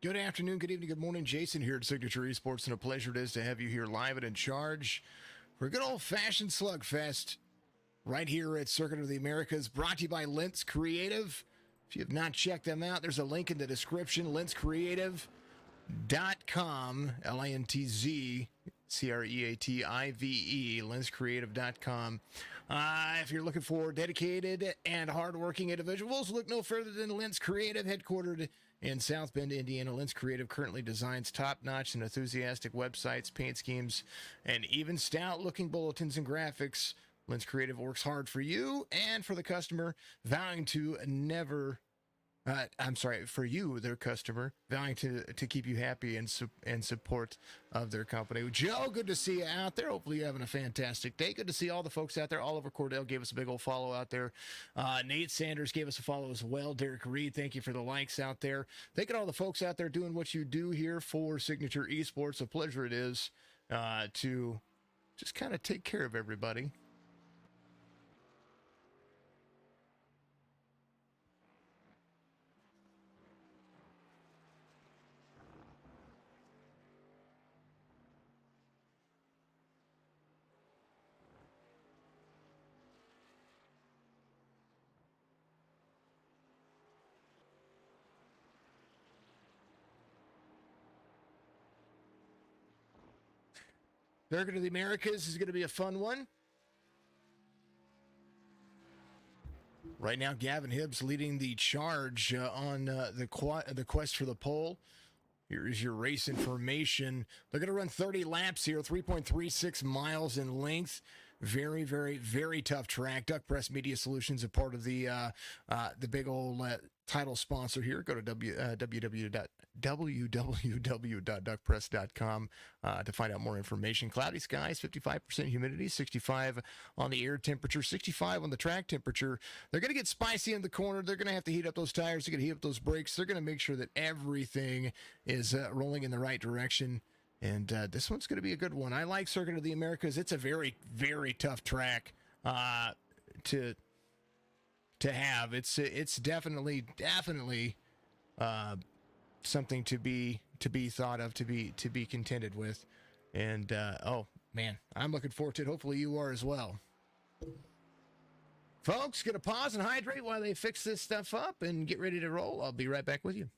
Good afternoon, good evening, good morning. Jason here at Signature Esports, and a pleasure it is to have you here live and in charge for a good old-fashioned slugfest right here at Circuit of the Americas, brought to you by Lintz Creative. If you have not checked them out, there's a link in the description, lintzcreative.com, LINTZCREATIVE, lintzcreative.com. If you're looking for dedicated and hardworking individuals, look no further than Lintz Creative, headquartered in South Bend, Indiana. Lintz Creative currently designs top-notch and enthusiastic websites, paint schemes, and even stout-looking bulletins and graphics. Lintz Creative works hard for you and for the customer, vowing to never... for you, their customer, vowing to keep you happy and support of their company. Joe, good to see you out there. Hopefully you're having a fantastic day. Good to see all the folks out there. Oliver Cordell gave us a big old follow out there. Nate Sanders gave us a follow as well. Derek Reed, thank you for the likes out there. Thank you to all the folks out there doing what you do here for Signature Esports. A pleasure it is to just kind of take care of everybody. Circuit of the Americas is going to be a fun one. Right now, Gavin Hibbs leading the charge on the quest for the pole. Here is your race information. They're going to run 30 laps here, 3.36 miles in length. Very, very, very tough track. Duck Press Media Solutions, a part of the big old title sponsor here. Go to www.duckpress.com to find out more information. Cloudy skies, 55% humidity, 65 on the air temperature, 65 on the track temperature. They're going to get spicy in the corner. They're going to have to heat up those tires. They're going to heat up those brakes. They're going to make sure that everything is rolling in the right direction. And this one's going to be a good one. I like Circuit of the Americas. It's a very, very tough track to have. It's definitely something to be thought of, to be contended with. And oh man, I'm looking forward to it. Hopefully you are as well. Folks, gonna pause and hydrate while they fix this stuff up and get ready to roll. I'll be right back with you.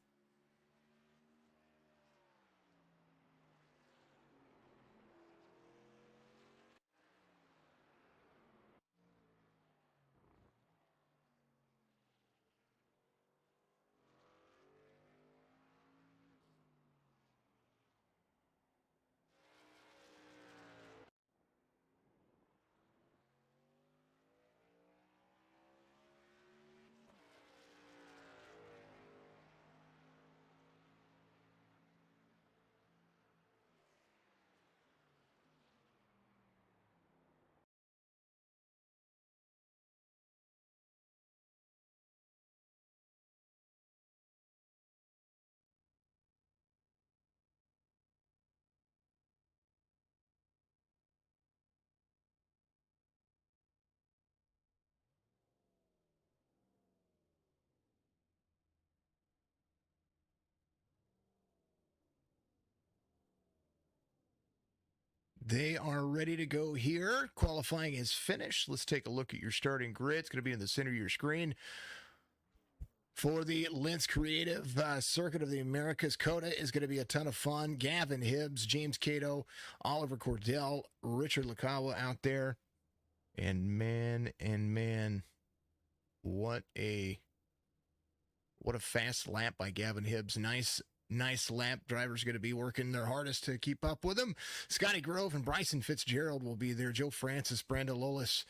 They are ready to go here. Qualifying is finished. Let's take a look at your starting grid. It's going to be in the center of your screen. For the Lintz Creative Circuit of the Americas, Cota is going to be a ton of fun. Gavin Hibbs, James Cato, Oliver Cordell, Richard Lakawa out there. And man, what a fast lap by Gavin Hibbs. Nice lap. Drivers going to be working their hardest to keep up with him. Scotty Grove and Bryson Fitzgerald will be there. Joe Francis, Brenda Lolis,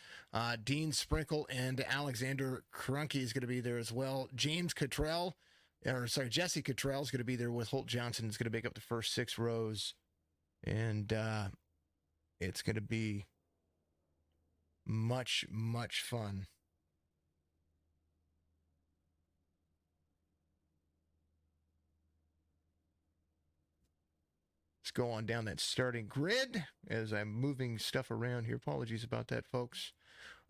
Dean Sprinkle, and Alexander Krunke is going to be there as well. Jesse Cottrell is going to be there with Holt Johnson. Is going to make up the first 6 rows. And it's going to be much, much fun. Let's go on down that starting grid as I'm moving stuff around here. Apologies about that, folks.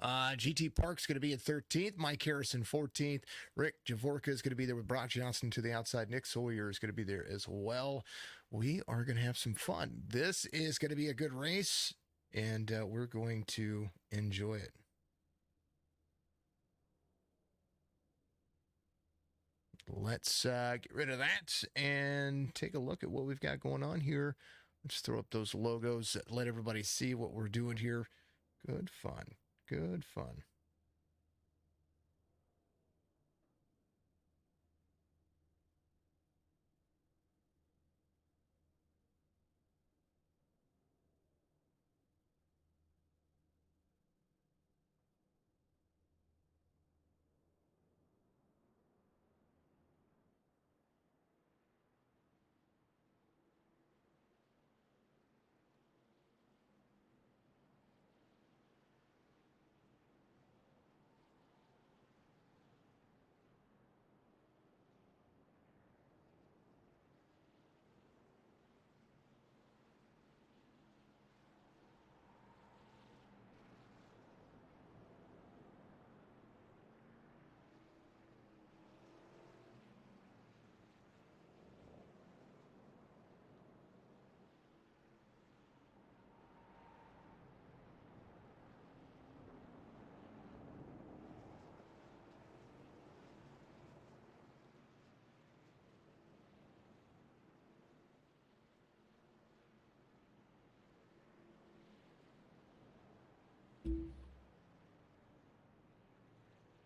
GT Park's going to be at 13th. Mike Harrison 14th. Rick Javorka is going to be there with Brock Johnson to the outside. Nick Sawyer is going to be there as well. We are going to have some fun. This is going to be a good race, and we're going to enjoy it. Let's get rid of that and take a look at what we've got going on here. Let's throw up those logos, let everybody see what we're doing here. Good fun. Good fun.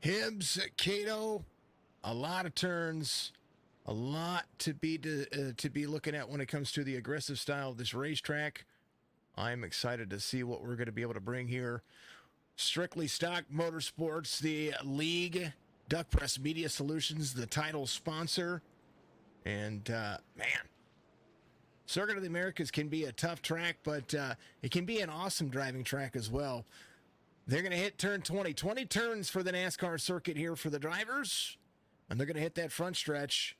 Hibbs, Cato, a lot of turns, a lot to be looking at when it comes to the aggressive style of this racetrack. I'm excited to see what we're going to be able to bring here. Strictly Stock Motorsports, the league, Duck Press Media Solutions, the title sponsor. And, man, Circuit of the Americas can be a tough track, but it can be an awesome driving track as well. They're going to hit turn 20. 20 turns for the NASCAR circuit here for the drivers. And they're going to hit that front stretch.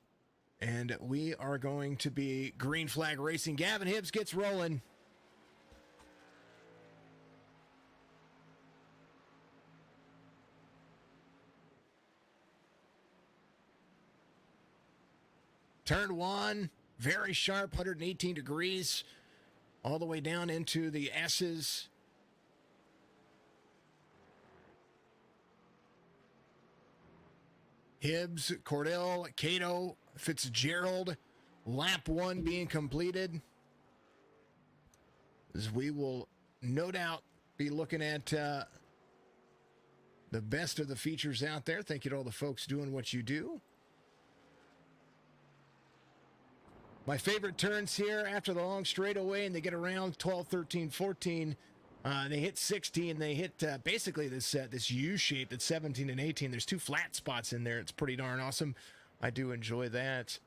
And we are going to be green flag racing. Gavin Hibbs gets rolling. Turn 1, very sharp, 118 degrees, all the way down into the S's. Hibbs, Cordell, Cato, Fitzgerald, lap 1 being completed. As we will no doubt be looking at the best of the features out there. Thank you to all the folks doing what you do. My favorite turns here after the long straightaway, and they get around 12, 13, 14. They hit 16. They hit basically this U shape at 17 and 18. There's 2 flat spots in there. It's pretty darn awesome. I do enjoy that.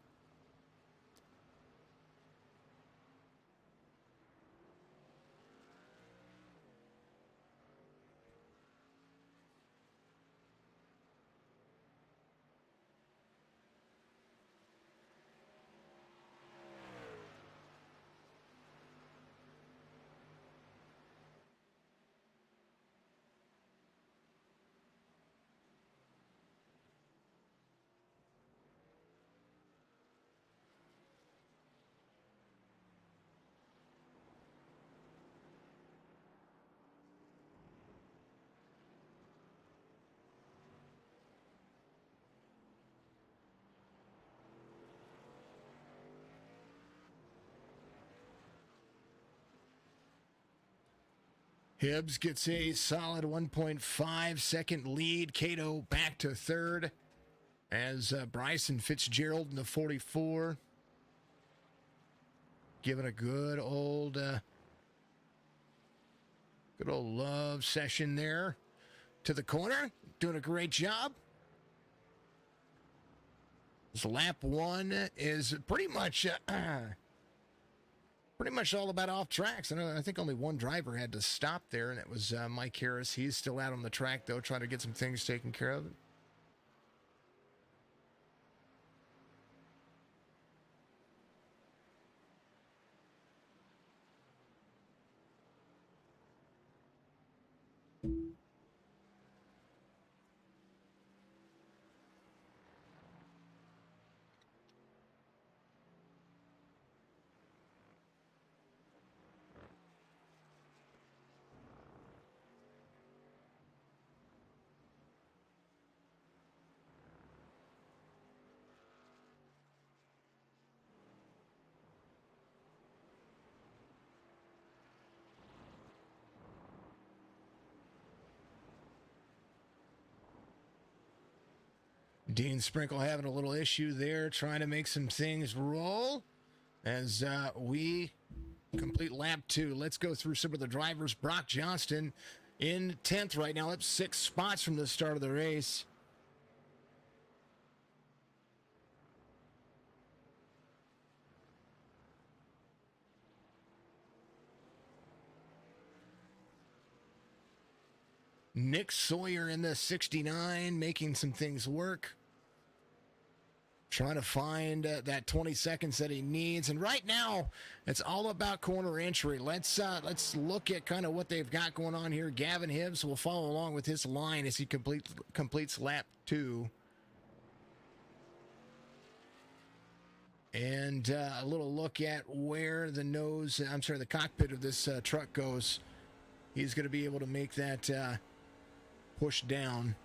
Hibbs gets a solid 1.5 second lead. Cato back to third as Bryson Fitzgerald in the 44. Giving a good old love session there to the corner. Doing a great job. This lap 1 is pretty much all about off tracks. I think only one driver had to stop there, and it was Mike Harris. He's still out on the track, though, trying to get some things taken care of. Dean Sprinkle having a little issue there, trying to make some things roll as we complete lap 2. Let's go through some of the drivers. Brock Johnston in 10th right now, up 6 spots from the start of the race. Nick Sawyer in the 69, making some things work. Trying to find that 20 seconds that he needs. And right now, it's all about corner entry. Let's look at kind of what they've got going on here. Gavin Hibbs will follow along with his line as he completes lap 2. And a little look at where the cockpit of this truck goes. He's going to be able to make that push down.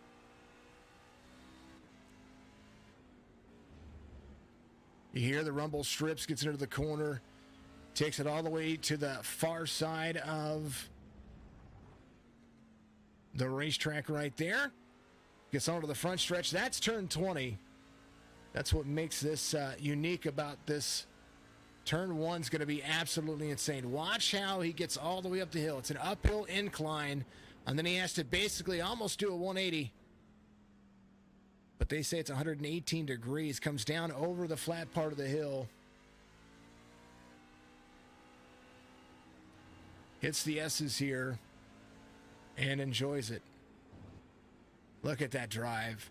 You hear the rumble strips, gets into the corner, takes it all the way to the far side of the racetrack right there. Gets onto the front stretch. That's turn 20. That's what makes this unique about this. Turn 1's going to be absolutely insane. Watch how he gets all the way up the hill. It's an uphill incline, and then he has to basically almost do a 180. But they say it's 118 degrees. Comes down over the flat part of the hill. Hits the S's here and enjoys it. Look at that drive.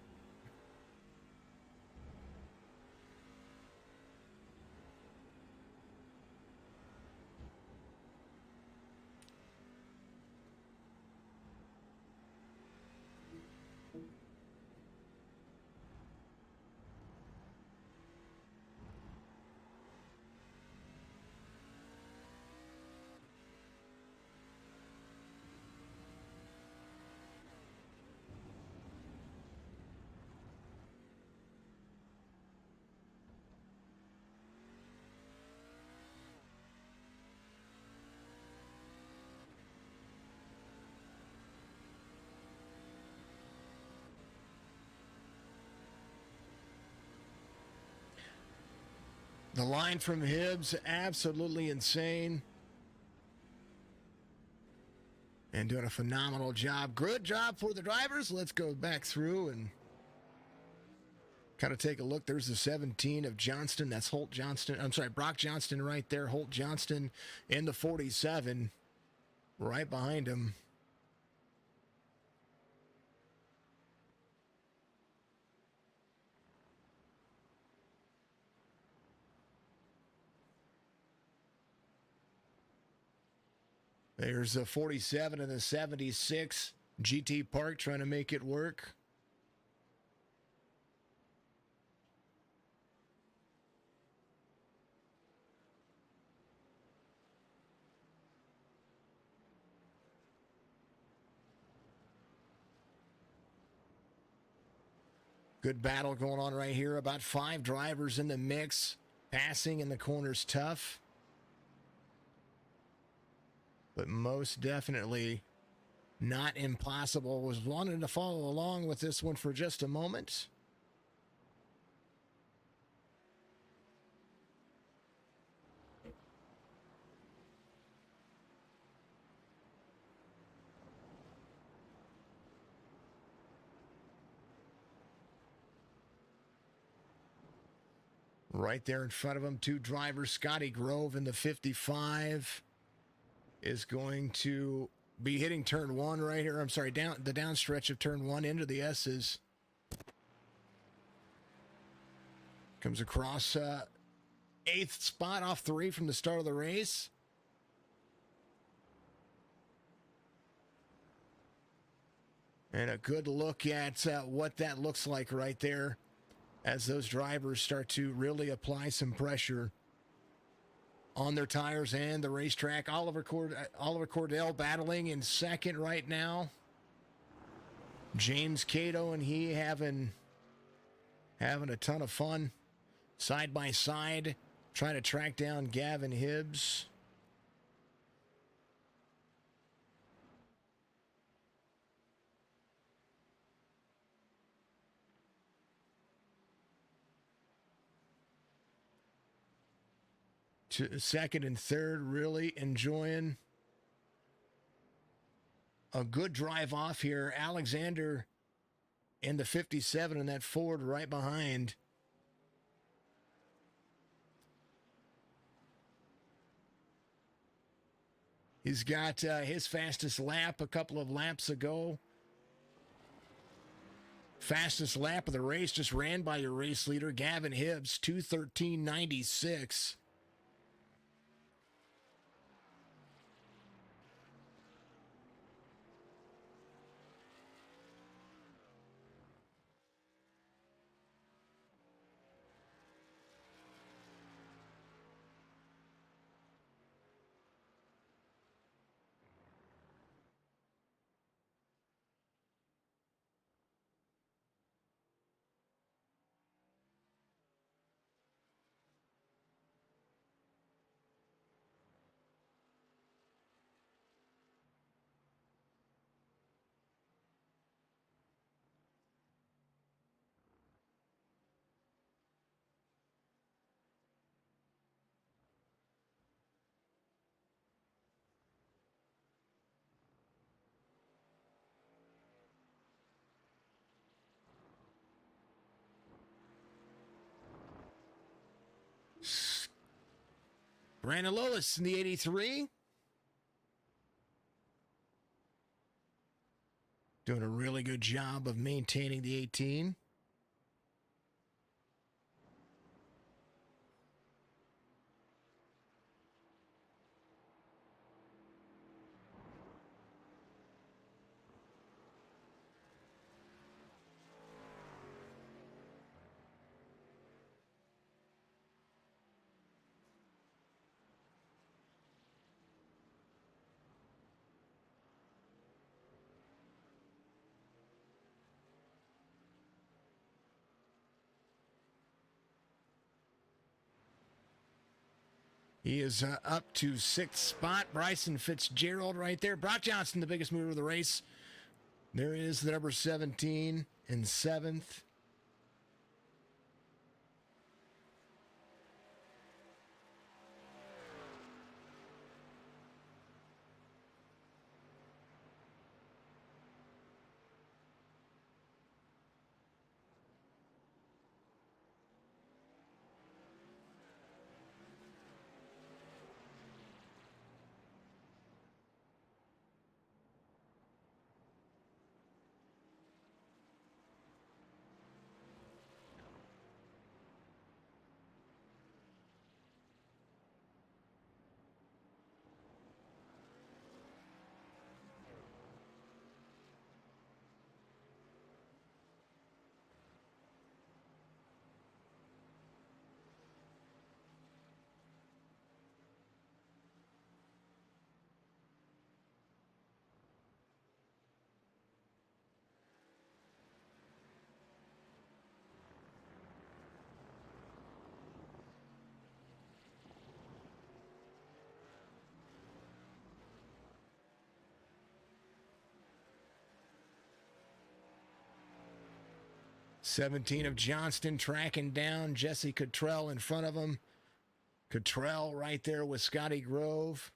The line from Hibbs, absolutely insane. And doing a phenomenal job. Good job for the drivers. Let's go back through and kind of take a look. There's the 17 of Johnston. That's Brock Johnston right there. Holt Johnston in the 47 right behind him. There's the 47 and the 76. GT Park trying to make it work. Good battle going on right here. About 5 drivers in the mix. Passing in the corners tough. But most definitely not impossible. Was wanting to follow along with this one for just a moment. Right there in front of him, 2 drivers. Scotty Grove in the 55. Is going to be hitting turn 1 right here. I'm sorry, down the down stretch of turn 1 into the S's. Comes across 8th spot off 3 from the start of the race. And a good look at what that looks like right there as those drivers start to really apply some pressure on their tires and the racetrack. Oliver Cordell battling in second right now. James Cato and he having a ton of fun side by side, trying to track down Gavin Hibbs. to second and third, really enjoying a good drive off here. Alexander in the 57 and that Ford right behind. He's got his fastest lap a couple of laps ago. Fastest lap of the race just ran by your race leader, Gavin Hibbs, 2:13.96. Brandon Lillis in the 83. Doing a really good job of maintaining the 18. He is up to sixth spot. Bryson Fitzgerald right there. Brock Johnson, the biggest mover of the race. There is the number 17 in seventh. '17 of Johnston tracking down Jesse Cottrell in front of him. Cottrell right there with Scotty Grove.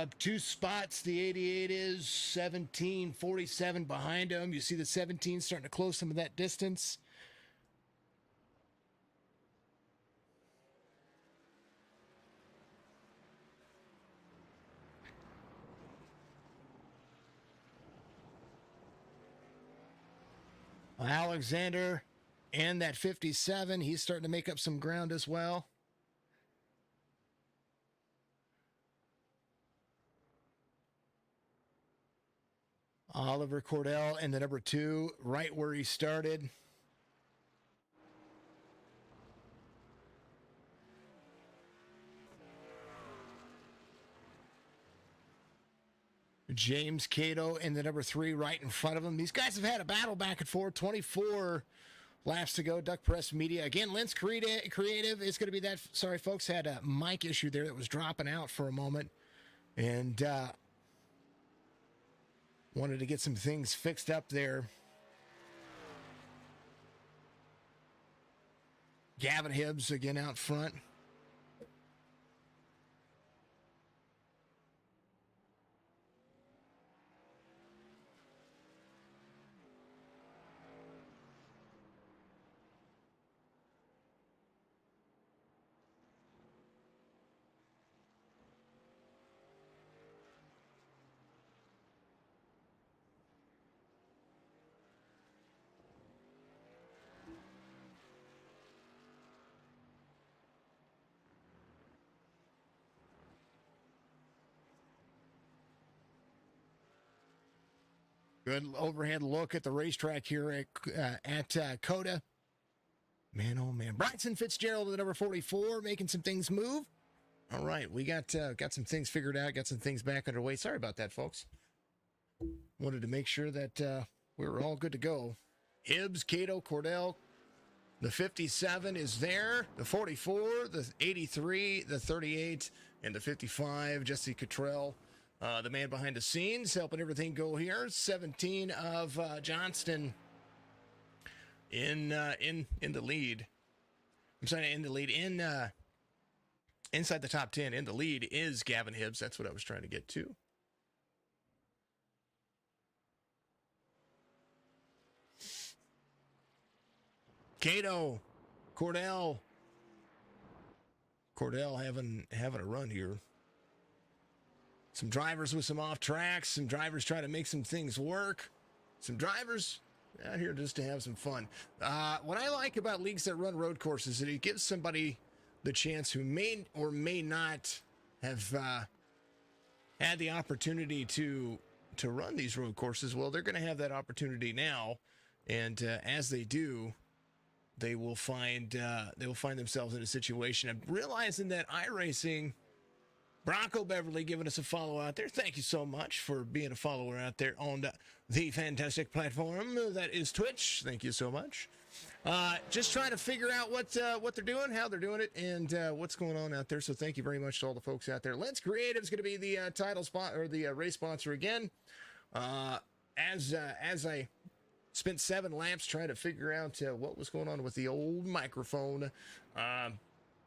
Up 2 spots, the 88 is 17:47 behind him. You see the 17 starting to close some of that distance. Alexander and that 57, he's starting to make up some ground as well. Oliver Cordell and the number 2, right where he started. James Cota and the number 3 right in front of him. These guys have had a battle back and forth. 24 laps to go. Duck Press Media. Again, Lintz Creative is going to be that. Sorry, folks, had a mic issue there that was dropping out for a moment. And wanted to get some things fixed up there. Gavin Hibbs again out front. Good overhead look at the racetrack here at Cota. Man, oh man. Bryson Fitzgerald, the number 44, making some things move. All right, we got some things figured out, got some things back underway. Sorry about that, folks. Wanted to make sure that we were all good to go. Hibbs, Cato, Cordell. The 57 is there. The 44, the 83, the 38, and the 55, Jesse Cottrell. The man behind the scenes, helping everything go here. 17 of Johnston in the lead. I'm sorry, in the lead. Inside the top 10, in the lead is Gavin Hibbs. That's what I was trying to get to. Cato, Cordell having a run here. Some drivers with some off tracks, some drivers trying to make some things work, some drivers out here just to have some fun. What I like about leagues that run road courses is that it gives somebody the chance who may or may not have had the opportunity to run these road courses. Well, they're going to have that opportunity now, and as they do, they will find themselves in a situation of realizing that iRacing. Bronco Beverly giving us a follow out there. Thank you so much for being a follower out there on the fantastic platform that is Twitch. Thank you so much. Just trying to figure out what they're doing, how they're doing it, and what's going on out there. So thank you very much to all the folks out there. Lintz Creative is going to be the title spot or the race sponsor again. As I spent 7 laps trying to figure out what was going on with the old microphone,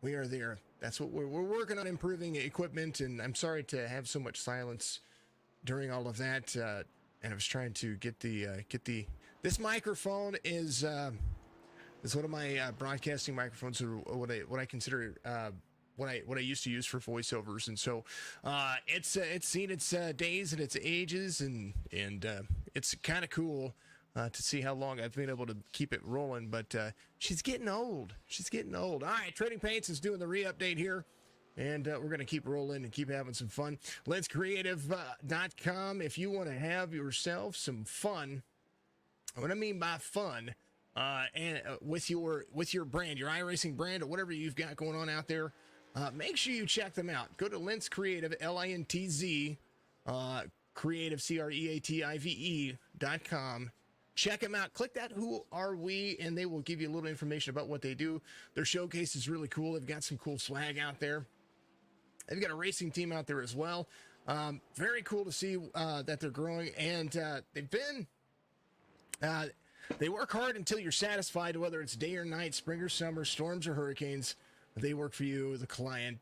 we are there. That's what we're working on, improving equipment, and I'm sorry to have so much silence during all of that. And I was trying to get this microphone is one of my broadcasting microphones, or what I consider what I used to use for voiceovers, and so it's seen its days and its ages, and it's kind of cool. To see how long I've been able to keep it rolling, but she's getting old. She's getting old. All right, Trading Paints is doing the re-update here, and we're going to keep rolling and keep having some fun. LintzCreative.com if you want to have yourself some fun. What I mean by fun, and with your brand, your iRacing brand, or whatever you've got going on out there, make sure you check them out. Go to Lintz Creative, LINTZ, Creative, CREATIVE.com. Check them out. Click that Who Are We, and they will give you a little information about what they do. Their showcase is really cool. They've got some cool swag out there. They've got a racing team out there as well. Very cool to see that they're growing, and they work hard until you're satisfied, whether it's day or night, spring or summer, storms or hurricanes. They work for you, the client.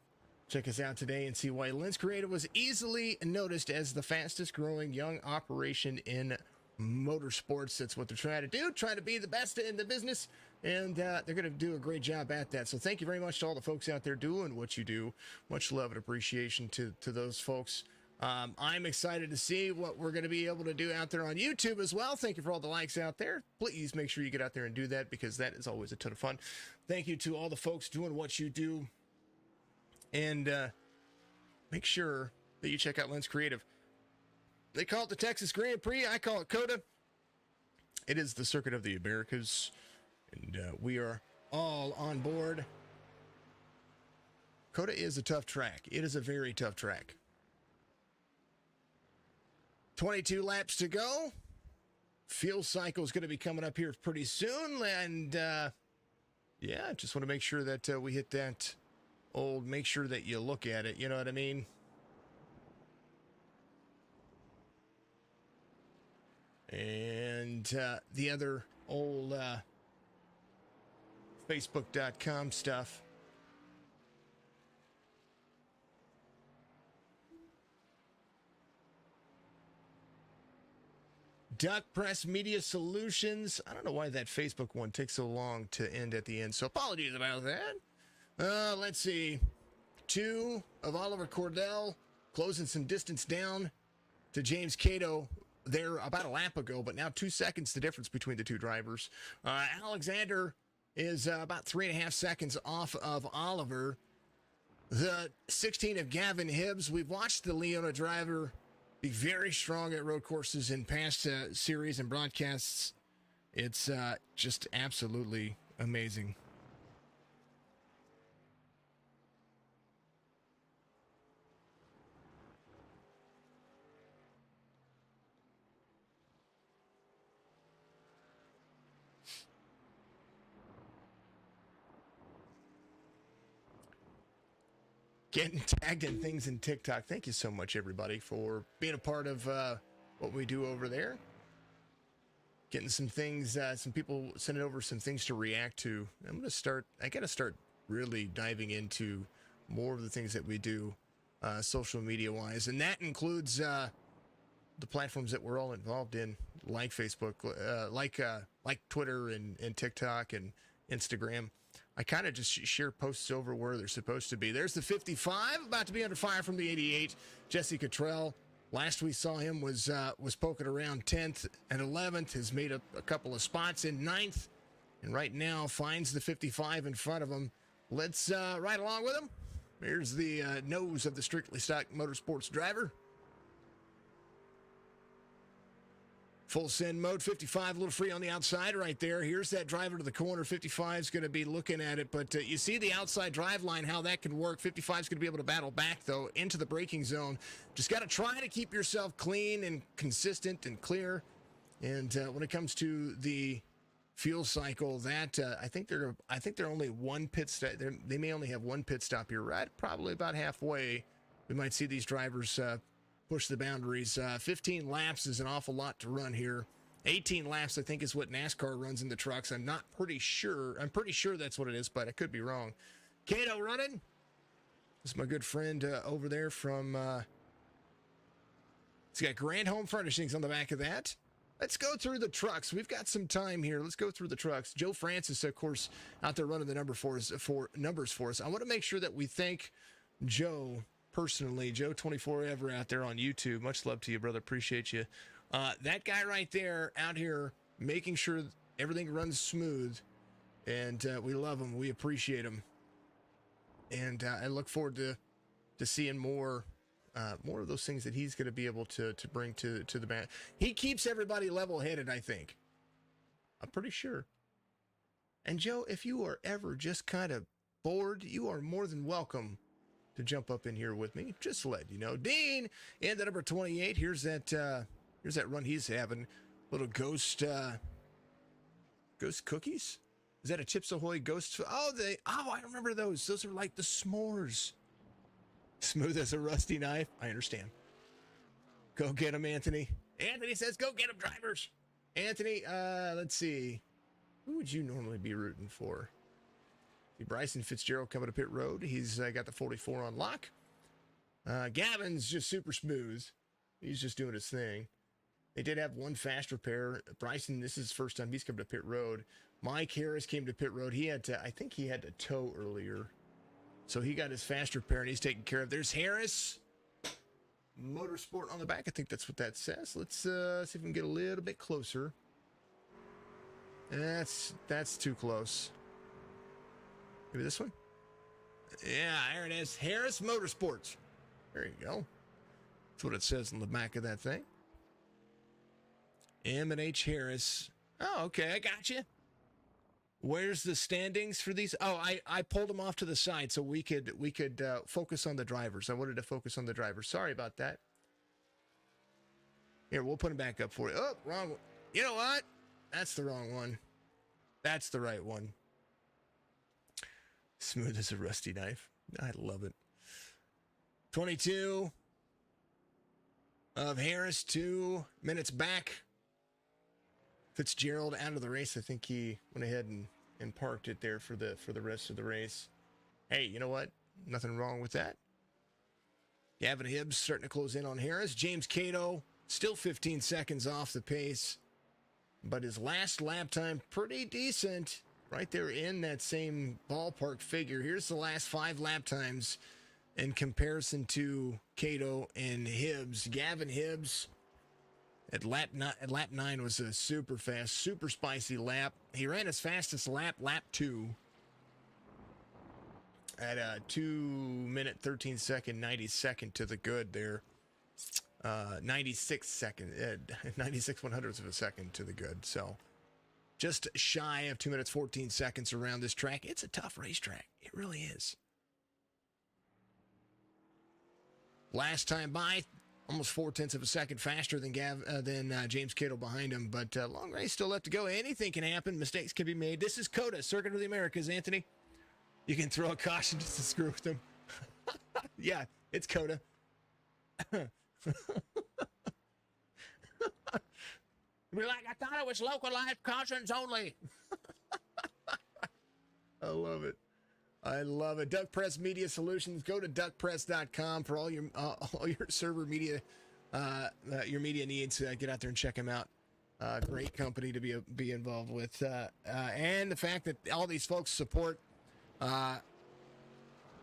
Check us out today and see why Lintz Creative was easily noticed as the fastest growing young operation in motorsports. That's what they're trying to do, trying to be the best in the business, and they're going to do a great job at that. So thank you very much to all the folks out there doing what you do. Much love and appreciation to those folks. I'm excited to see what we're going to be able to do out there on YouTube as well. Thank you for all the likes out there. Please make sure you get out there and do that, because that is always a ton of fun. Thank you to all the folks doing what you do. And make sure that you check out Lintz Creative. They call it the Texas Grand Prix. I call it Cota. It is the Circuit of the Americas, and we are all on board. Cota is a tough track. It is a very tough track. 22 laps to go. Fuel cycle is going to be coming up here pretty soon, and yeah, just want to make sure that we hit that old, make sure that you look at it, you know what I mean? And the other old Facebook.com stuff. Duck Press Media Solutions. I don't know why that Facebook one takes so long to end at the end, so apologies about that. Let's see. 2 of Oliver Cordell, closing some distance down to James Cato there about a lap ago, but now 2 seconds the difference between the two drivers. Alexander is about 3.5 seconds off of Oliver. The 16 of Gavin Hibbs. We've watched the Leona driver be very strong at road courses in past series and broadcasts. It's just absolutely amazing. Getting tagged in things in TikTok. Thank you so much, everybody, for being a part of what we do over there. Getting some things, some people sending over some things to react to. I got to start really diving into more of the things that we do social media-wise. And that includes the platforms that we're all involved in, like Facebook, like Twitter and TikTok and Instagram. I kind of just share posts over where they're supposed to be. There's the 55, about to be under fire from the 88. Jesse Cottrell, last we saw him was poking around 10th and 11th, has made a couple of spots in 9th, and right now finds the 55 in front of him. Let's ride along with him. Here's the nose of the Strictly Stock Motorsports driver. Full send mode, 55 a little free on the outside right there. Here's that driver to the corner. 55 is going to be looking at it, but you see the outside drive line, how that can work. 55 is going to be able to battle back, though, into the braking zone. Just got to try to keep yourself clean and consistent and clear. And when it comes to the fuel cycle, that I think they're only one pit stop. They may only have one pit stop here, right? Probably about halfway. We might see these drivers push the boundaries. 15 laps is an awful lot to run here. 18 laps, I think, is what NASCAR runs in the trucks. I'm pretty sure that's what it is, but I could be wrong. Cato running. This is my good friend over there from... it's got Grand Home Furnishings on the back of that. Let's go through the trucks. We've got some time here. Let's go through the trucks. Joe Francis, of course, out there running the numbers for us. I want to make sure that we thank Joe personally. Joe24 ever out there on YouTube. Much love to you, brother. Appreciate you. That guy right there out here making sure everything runs smooth, and we love him. We appreciate him, and I look forward to seeing more of those things that he's going to be able to bring to the band. He keeps everybody level-headed, I think. I'm pretty sure. And Joe, if you are ever just kind of bored, you are more than welcome to jump up in here with me. Just to let you know. Dean in the number 28. Here's that run he's having. Little ghost cookies. Is that a Chips Ahoy ghost? I remember those. Those are like the s'mores. Smooth as a rusty knife. I understand. Go get them, Anthony. Anthony says, go get them, drivers. Anthony, let's see. Who would you normally be rooting for? Bryson Fitzgerald coming to pit road. He's got the 44 on lock. Gavin's just super smooth. He's just doing his thing. They did have one fast repair. Bryson, this is his first time he's come to pit road. Mike Harris came to pit road. I think he had to tow earlier. So he got his fast repair and he's taken care of. There's Harris Motorsport on the back. I think that's what that says. Let's see if we can get a little bit closer. That's too close. Maybe this one? Yeah, there it is. Harris Motorsports. There you go. That's what it says on the back of that thing. M&H Harris. Oh, okay, I got you. Where's the standings for these? Oh, I pulled them off to the side so we could focus on the drivers. I wanted to focus on the drivers. Sorry about that. Here, we'll put them back up for you. Oh, wrong one. You know what? That's the wrong one. That's the right one. Smooth as a rusty knife. I love it. 22 of Harris, 2 minutes back. Fitzgerald out of the race. I think he went ahead and parked it there for the rest of the race. Hey, you know what? Nothing wrong with that. Gavin Hibbs starting to close in on Harris. James Cota still 15 seconds off the pace, but his last lap time pretty decent. Right there in that same ballpark figure. Here's the last 5 lap times in comparison to Cota and Hibbs. Gavin Hibbs at lap 9 was a super fast, super spicy lap. He ran his fastest lap 2, at a 2 minute 13 second 92nd to the good there. 96 100ths of a second to the good. So just shy of 2 minutes 14 seconds around this track. It's a tough racetrack. It really is. Last time by, almost 0.4 of a second faster than James Cota behind him, but long race still left to go. Anything can happen. Mistakes can be made. This is Cota, Circuit of the Americas, Anthony. You can throw a caution just to screw with them. Yeah, it's Cota. Be like, I thought it was localized cautions only. I love it. I love it. Duck Press Media Solutions. Go to duckpress.com for all your server media, your media needs. Get out there and check them out. Great company to be involved with, and the fact that all these folks support the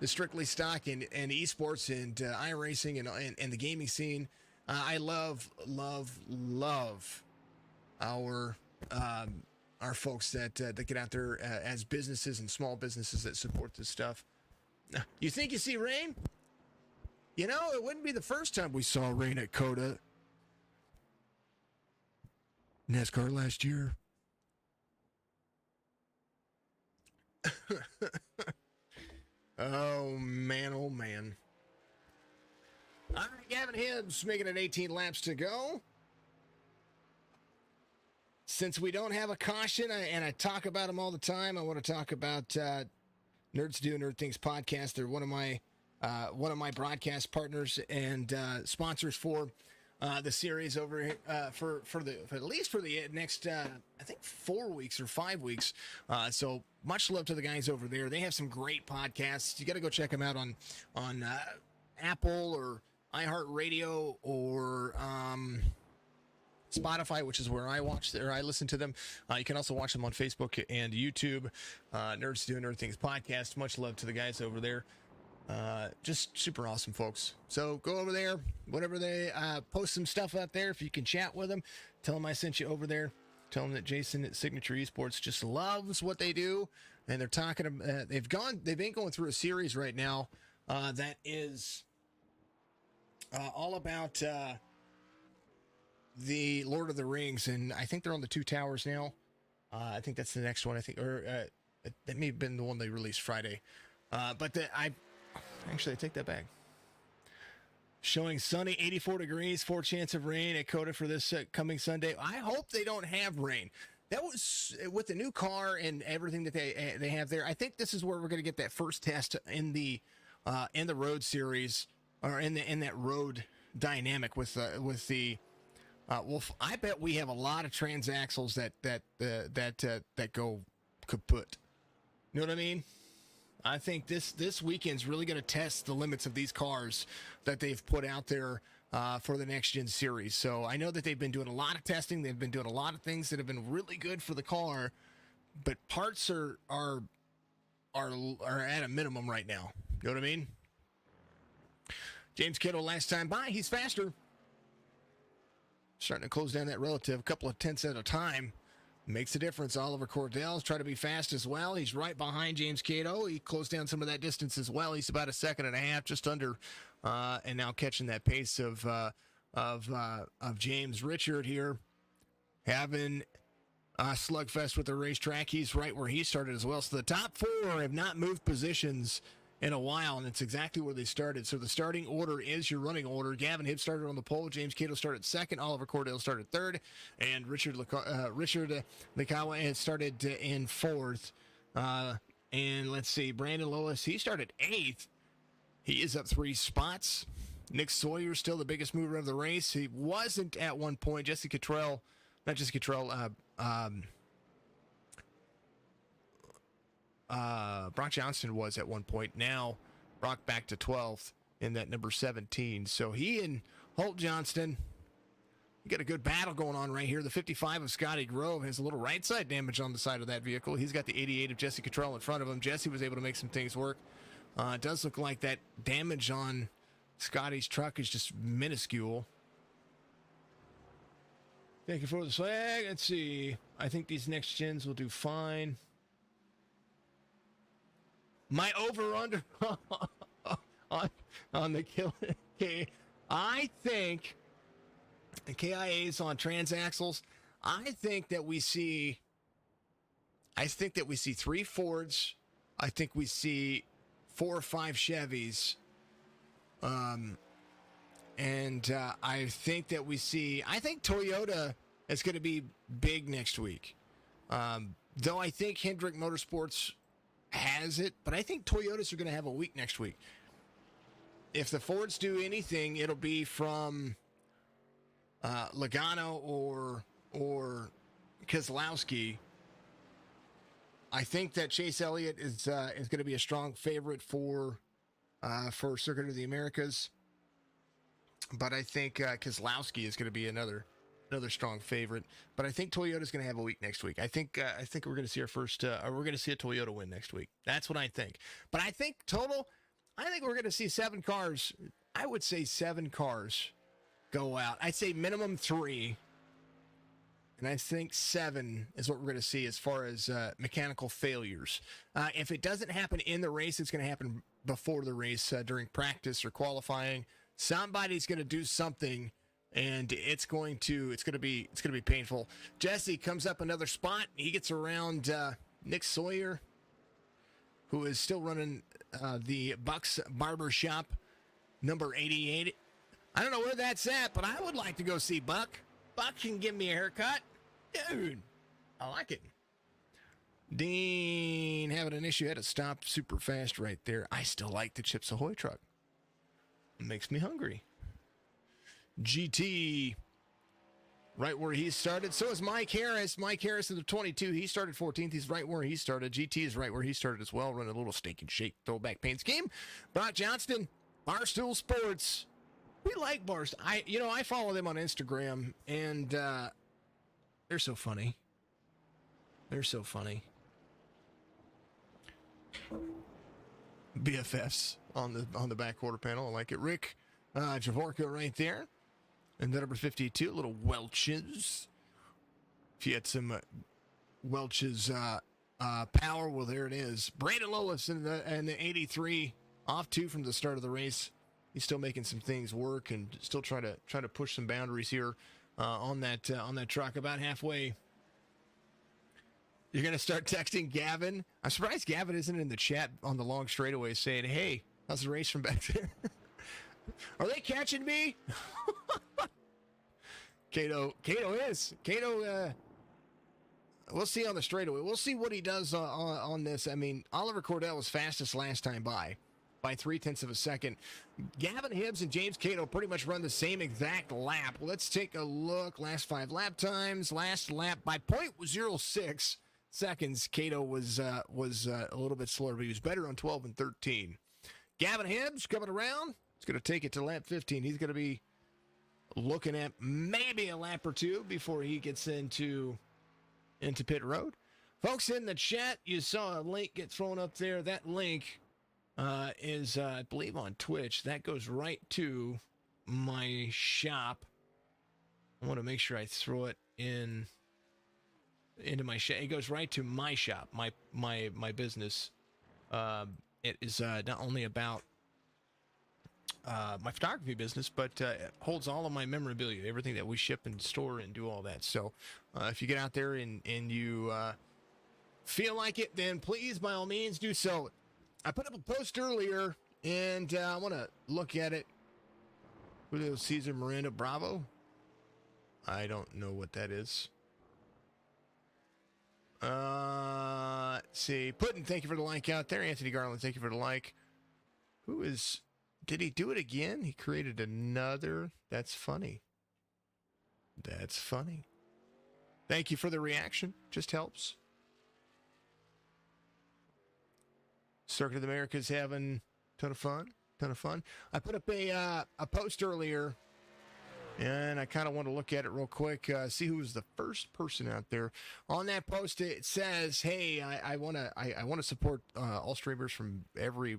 Strictly Stock and esports and iRacing and the gaming scene. I love our folks that get out there as businesses and small businesses that support this stuff. You think you see rain? You know, it wouldn't be the first time we saw rain at Cota. NASCAR last year. Oh, man, oh, man. All right, Gavin Hibbs making it 18 laps to go. Since we don't have a caution, and I talk about them all the time, I want to talk about Nerds Do Nerd Things podcast. They're one of my broadcast partners and sponsors for the series over here for at least for the next I think 4 weeks or 5 weeks. So much love to the guys over there. They have some great podcasts. You got to go check them out on Apple or iHeartRadio or Spotify, which is where I listen to them. You can also watch them on Facebook and YouTube. Nerds Do Nerd Things podcast. Much love to the guys over there. Just super awesome folks. So go over there, whatever they post some stuff out there. If you can chat with them, tell them I sent you over there. Tell them that Jason at Signature Esports just loves what they do, and they're talking. They've been going through a series right now that is all about the Lord of the Rings, and I think they're on the Two Towers now. I think that's the next one. I think, or that may have been the one they released Friday. But I take that back. Showing sunny, 84 degrees, 4 chance of rain at Cota for this coming Sunday. I hope they don't have rain. That was with the new car and everything that they have there. I think this is where we're going to get that first test in the road series, or in that road dynamic with the. I bet we have a lot of transaxles that go kaput. You know what I mean? I think this weekend's really going to test the limits of these cars that they've put out there for the next gen series. So I know that they've been doing a lot of testing. They've been doing a lot of things that have been really good for the car, but parts are at a minimum right now. You know what I mean? James Kittle last time by, he's faster. Starting to close down that relative, a couple of tenths at a time. Makes a difference. Oliver Cordell's trying to be fast as well. He's right behind James Cato. He closed down some of that distance as well. He's about a second and a half, just under, and now catching that pace of James. Richard here having a slugfest with the racetrack. He's right where he started as well. So the top four have not moved positions in a while, and it's exactly where they started. So the starting order is your running order. Gavin Hibb started on the pole. James Cato started second. Oliver Cordell started third. And Richard Likawa had started in fourth. And let's see, Brandon Lowis, he started eighth. He is up 3 spots. Nick Sawyer still the biggest mover of the race. He wasn't at one point. Brock Johnston was at one point. Now Brock back to 12th in that number 17. So he and Holt Johnston, you got a good battle going on right here. The 55 of Scotty Grove has a little right side damage on the side of that vehicle. He's got the 88 of Jesse Cottrell in front of him. Jesse was able to make some things work. It does look like that damage on Scotty's truck is just minuscule. Thank you for the swag. Let's see. I think these next gens will do fine. My over-under on the kill. I think the KIAs on transaxles. I think that we see 3 Fords. I think we see 4 or 5 Chevys. I think that I think Toyota is going to be big next week. Though I think Hendrick Motorsports has it, but I think Toyotas are going to have a week next week. If the Fords do anything, it'll be from Logano or Keselowski. I think that Chase Elliott is going to be a strong favorite for Circuit of the Americas, but I think Keselowski is going to be another strong favorite. But I think Toyota's going to have a week next week. I think we're going to see we're going to see a Toyota win next week. That's what I think. But I think we're going to see 7 cars. I would say 7 cars go out. I'd say minimum 3. And I think 7 is what we're going to see as far as mechanical failures. If it doesn't happen in the race, it's going to happen before the race during practice or qualifying. Somebody's going to do something, and it's going to be painful. Jesse comes up another spot. He gets around Nick Sawyer, who is still running the Bucks Barber Shop number 88. I don't know where that's at, but I would like to go see Buck. Buck can give me a haircut. Dude, I like it. Dean having an issue. Had to stop super fast right there. I still like the Chips Ahoy truck. It makes me hungry. GT, right where he started. So is Mike Harris. Mike Harris in the 22. He started 14th. He's right where he started. GT is right where he started as well. Running a little steak and shake throwback paint scheme. Brock Johnston, Barstool Sports. We like Barstool. I follow them on Instagram, and they're so funny. They're so funny. BFFs on the back quarter panel. I like it. Rick Javorka right there. And the number 52, little Welch's. If you had some Welch's power, well, there it is. Brandon Lowis and the 83, off 2 from the start of the race. He's still making some things work and still trying to push some boundaries here on that truck. About halfway. You're gonna start texting Gavin. I'm surprised Gavin isn't in the chat on the long straightaway saying, "Hey, how's the race from back there? Are they catching me?" Cato is. Cato, we'll see on the straightaway. We'll see what he does on this. I mean, Oliver Cordell was fastest last time by 0.3 of a second. Gavin Hibbs and James Cato pretty much run the same exact lap. Let's take a look. Last 5 lap times. Last lap by 0.06. seconds. Cota was a little bit slower, but he was better on 12 and 13. Gavin Hibbs coming around. He's going to take it to lap 15. He's going to be looking at maybe a lap or two before he gets into pit road. Folks in the chat, you saw a link get thrown up there. That link is, I believe, on Twitch. That goes right to my shop. I want to make sure I throw it into my shop. It goes right to my shop, my business. It is not only about my photography business, but it holds all of my memorabilia, everything that we ship and store and do all that. So if you get out there and you feel like it, then please, by all means, do so. I put up a post earlier, and I want to look at it. Julio Cesar Miranda Bravo. I don't know what that is. Let's see. Puddin', thank you for the like out there. Anthony Garland, thank you for the like. Did he do it again? He created another. That's funny. That's funny. Thank you for the reaction. Just helps. Circuit of the Americas having a ton of fun. I put up a post earlier, and I kind of want to look at it real quick, see who was the first person out there. On that post, it says, hey, I want to support all streamers from every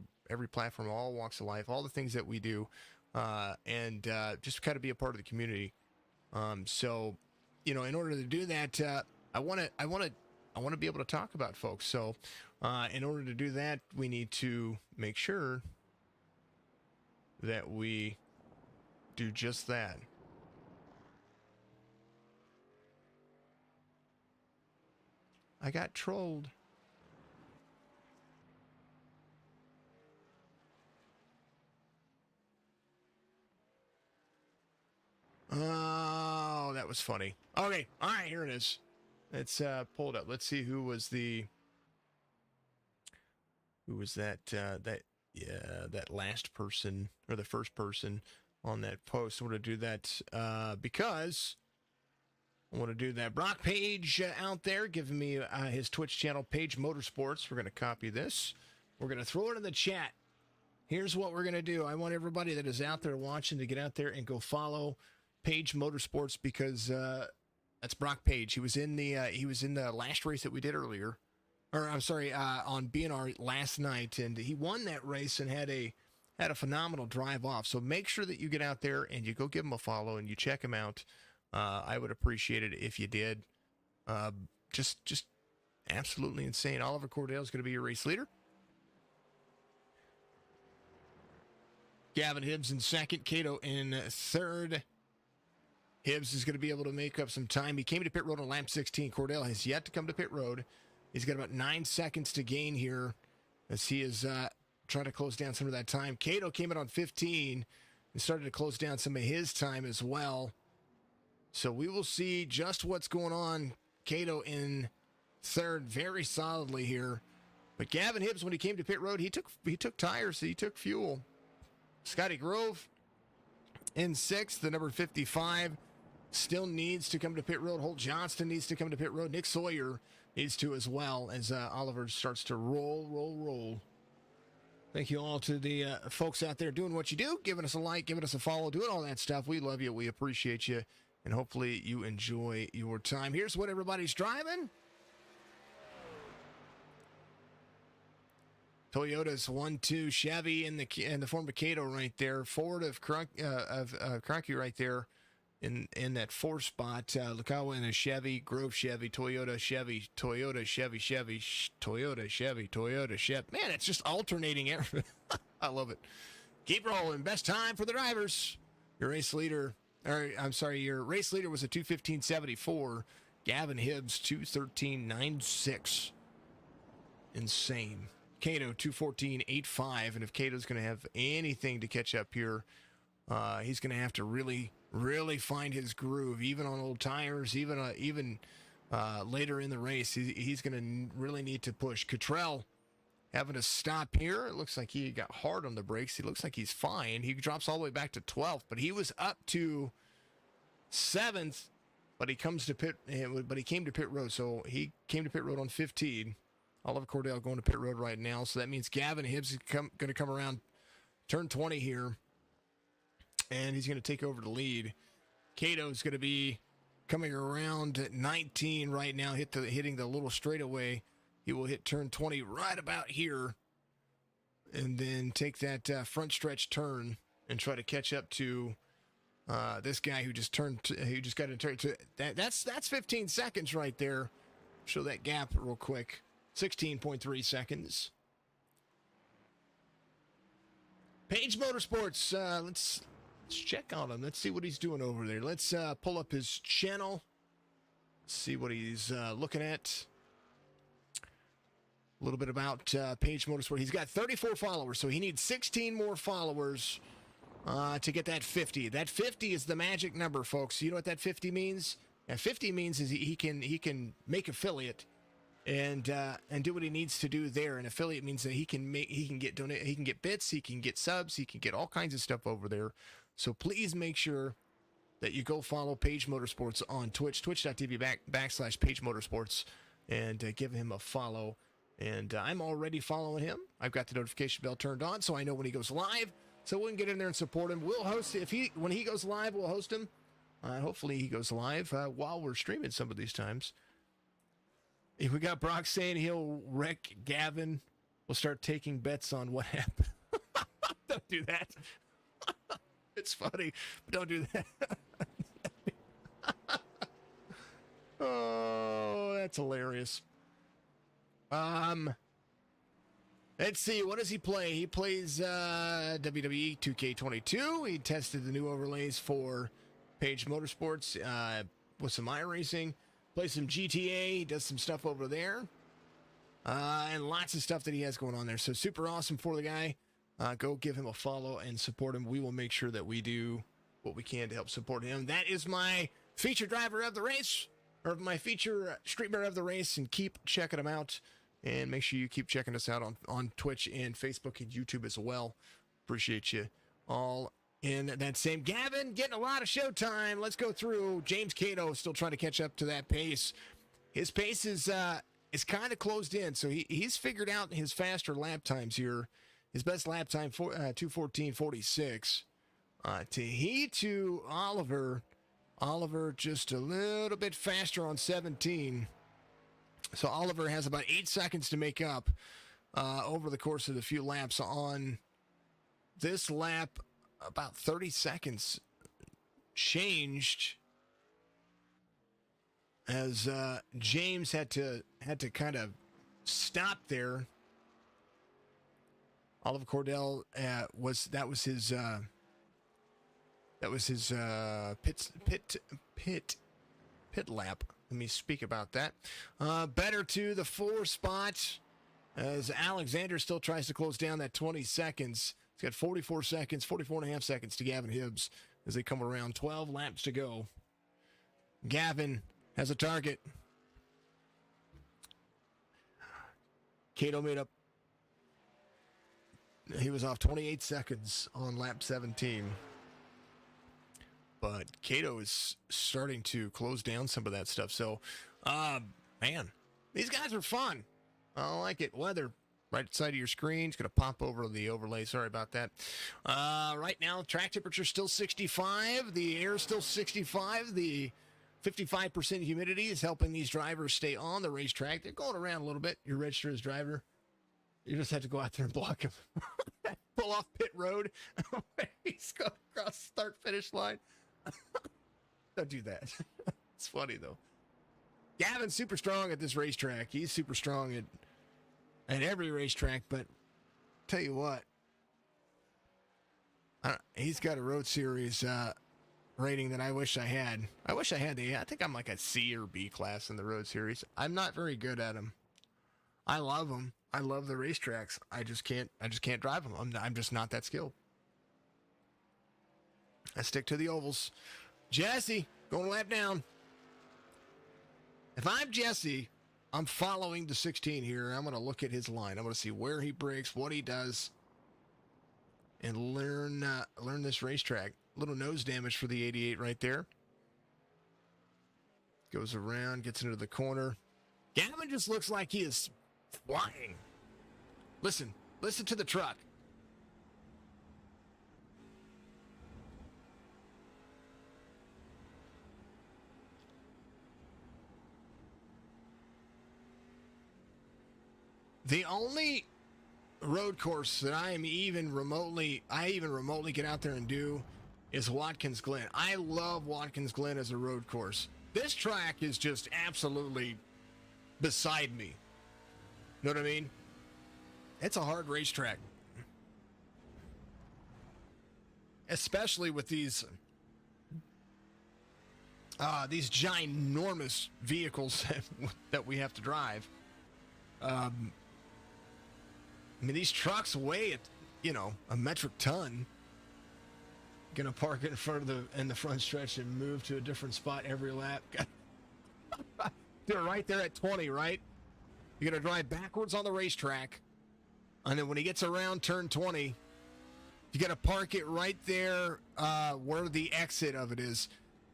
platform, all walks of life, all the things that we do, and just kind of be a part of the community. So, in order to do that, I want to be able to talk about folks. So, in order to do that, we need to make sure that we do just that. I got trolled. Oh, that was funny. Okay, all right, here it is. Let's pull it up. Let's see who was that last person or the first person on that post. I want to do that because I want to do that. Brock Page out there giving me his Twitch channel, Page Motorsports. We're going to copy this. We're going to throw it in the chat. Here's what we're going to do. I want everybody that is out there watching to get out there and go follow Page Motorsports because that's Brock Page. He was in the last race that we did earlier. Or I'm sorry, on BNR last night, and he won that race and had a phenomenal drive off. So make sure that you get out there and you go give him a follow and you check him out. I would appreciate it if you did. Just absolutely insane. Oliver Cordell is going to be your race leader. Gavin Hibbs in second, Cota in third. Hibbs is going to be able to make up some time. He came to pit road on lap 16. Cordell has yet to come to pit road. He's got about 9 seconds to gain here as he is trying to close down some of that time. Cota came in on 15 and started to close down some of his time as well. So we will see just what's going on. Cota in third very solidly here. But Gavin Hibbs, when he came to pit road, he took tires, he took fuel. Scotty Grove in sixth, the number 55, still needs to come to pit road. Holt Johnston needs to come to pit road. Nick Sawyer needs to as well as Oliver starts to roll. Thank you all to the folks out there doing what you do, giving us a like, giving us a follow, doing all that stuff. We love you. We appreciate you. And hopefully you enjoy your time. Here's what everybody's driving. Toyota's 1-2 Chevy in the form of Cota right there. Ford of Cronky right there in that 4 spot. Lukawa in a Chevy, Grove Chevy, Toyota Chevy, Toyota Chevy, Toyota Chevy. Man, it's just alternating everything. I love it. Keep rolling. Best time for the drivers. Your race leader was a 2:15.74. Gavin Hibbs 2:13.96. Insane. Cota 2:14.85, and if Cato's going to have anything to catch up here, he's going to have to really, really find his groove, even on old tires, even later in the race. He's going to really need to push. Cottrell having to stop here. It looks like he got hard on the brakes. He looks like he's fine. He drops all the way back to 12th, but he was up to 7th but he came to pit road. So he came to pit road on 15. Oliver Cordell going to pit road right now. So that means Gavin Hibbs is going to come around turn 20 here, and he's going to take over the lead. Cato's going to be coming around at 19 right now, hitting the little straightaway. He will hit turn 20 right about here, and then take that front stretch turn and try to catch up to this guy who just got to turn. That's 15 seconds right there. Show that gap real quick. 16.3 seconds. Page Motorsports. Let's check on him. Let's see what he's doing over there. Let's pull up his channel. See what he's looking at. A little bit about Page Motorsport. He's got 34 followers, so he needs 16 more followers to get that 50. That 50 is the magic number, folks. You know what that 50 means? That 50 means is he can make affiliate and do what he needs to do there. An affiliate means that he can get bits, he can get subs, he can get all kinds of stuff over there. So please make sure that you go follow Page Motorsports on Twitch, twitch.tv/Page Motorsports, and give him a follow. And I'm already following him. I've got the notification bell turned on, so I know when he goes live. So we can get in there and support him. We'll host when he goes live. We'll host him. Hopefully he goes live while we're streaming some of these times. If we got Brock saying he'll wreck Gavin, we'll start taking bets on what happened. Don't do that. It's funny, but don't do that. Oh, that's hilarious. Let's see. What does he play? He plays WWE 2K22. He tested the new overlays for Page Motorsports with some iRacing. Plays some GTA. He does some stuff over there. And lots of stuff that he has going on there. So super awesome for the guy. Go give him a follow and support him. We will make sure that we do what we can to help support him. That is my feature driver of the race, or my feature streamer of the race, and keep checking him out. And make sure you keep checking us out on Twitch and Facebook and YouTube as well. Appreciate you all in that same. Gavin getting a lot of showtime. Let's go through. James Cato still trying to catch up to that pace. His pace is kind of closed in, so he's figured out his faster lap times here. His best lap time, 2:14.46. To Oliver. Oliver just a little bit faster on 17. So Oliver has about 8 seconds to make up over the course of the few laps. On this lap, about 30 seconds changed as James had to kind of stop there. Oliver Cordell was his pit lap. Let me speak about that. Better to the 4 spot as Alexander still tries to close down that 20 seconds. He's got 44 and a half seconds to Gavin Hibbs as they come around. 12 laps to go. Gavin has a target. Cato made up. He was off 28 seconds on lap 17. But Cato is starting to close down some of that stuff. So, man, these guys are fun. I like it. Weather right side of your screen. It's going to pop over the overlay. Sorry about that. Right now, track temperature still 65. The air is still 65. The 55% humidity is helping these drivers stay on the racetrack. They're going around a little bit. You're registered as driver. You just have to go out there and block him. Pull off pit road. He's going across the start-finish line. Don't do that. It's funny, though. Gavin's super strong at this racetrack. He's super strong at every racetrack, but tell you what, he's got a Road Series rating that I wish I had. I think I'm like a C or B class in the Road Series. I'm not very good at them. I love them. I love the racetracks. I just can't drive them. I'm just not that skilled. I stick to the ovals. Jesse, going a lap down. If I'm Jesse, I'm following the 16 here. I'm going to look at his line. I'm going to see where he breaks, what he does, and learn this racetrack. Little nose damage for the 88 right there. Goes around, gets into the corner. Gavin just looks like he is flying. Listen to the truck. The only road course that I even remotely get out there and do is Watkins Glen. I love Watkins Glen as a road course. This track is just absolutely beside me. Know what I mean? It's a hard racetrack. Especially with these ginormous vehicles that we have to drive. I mean, these trucks weigh a metric ton. Gonna park it in the front stretch and move to a different spot every lap. They're right there at 20, right? You're gonna drive backwards on the racetrack, and then when he gets around turn 20, you gotta park it right there where the exit of it is.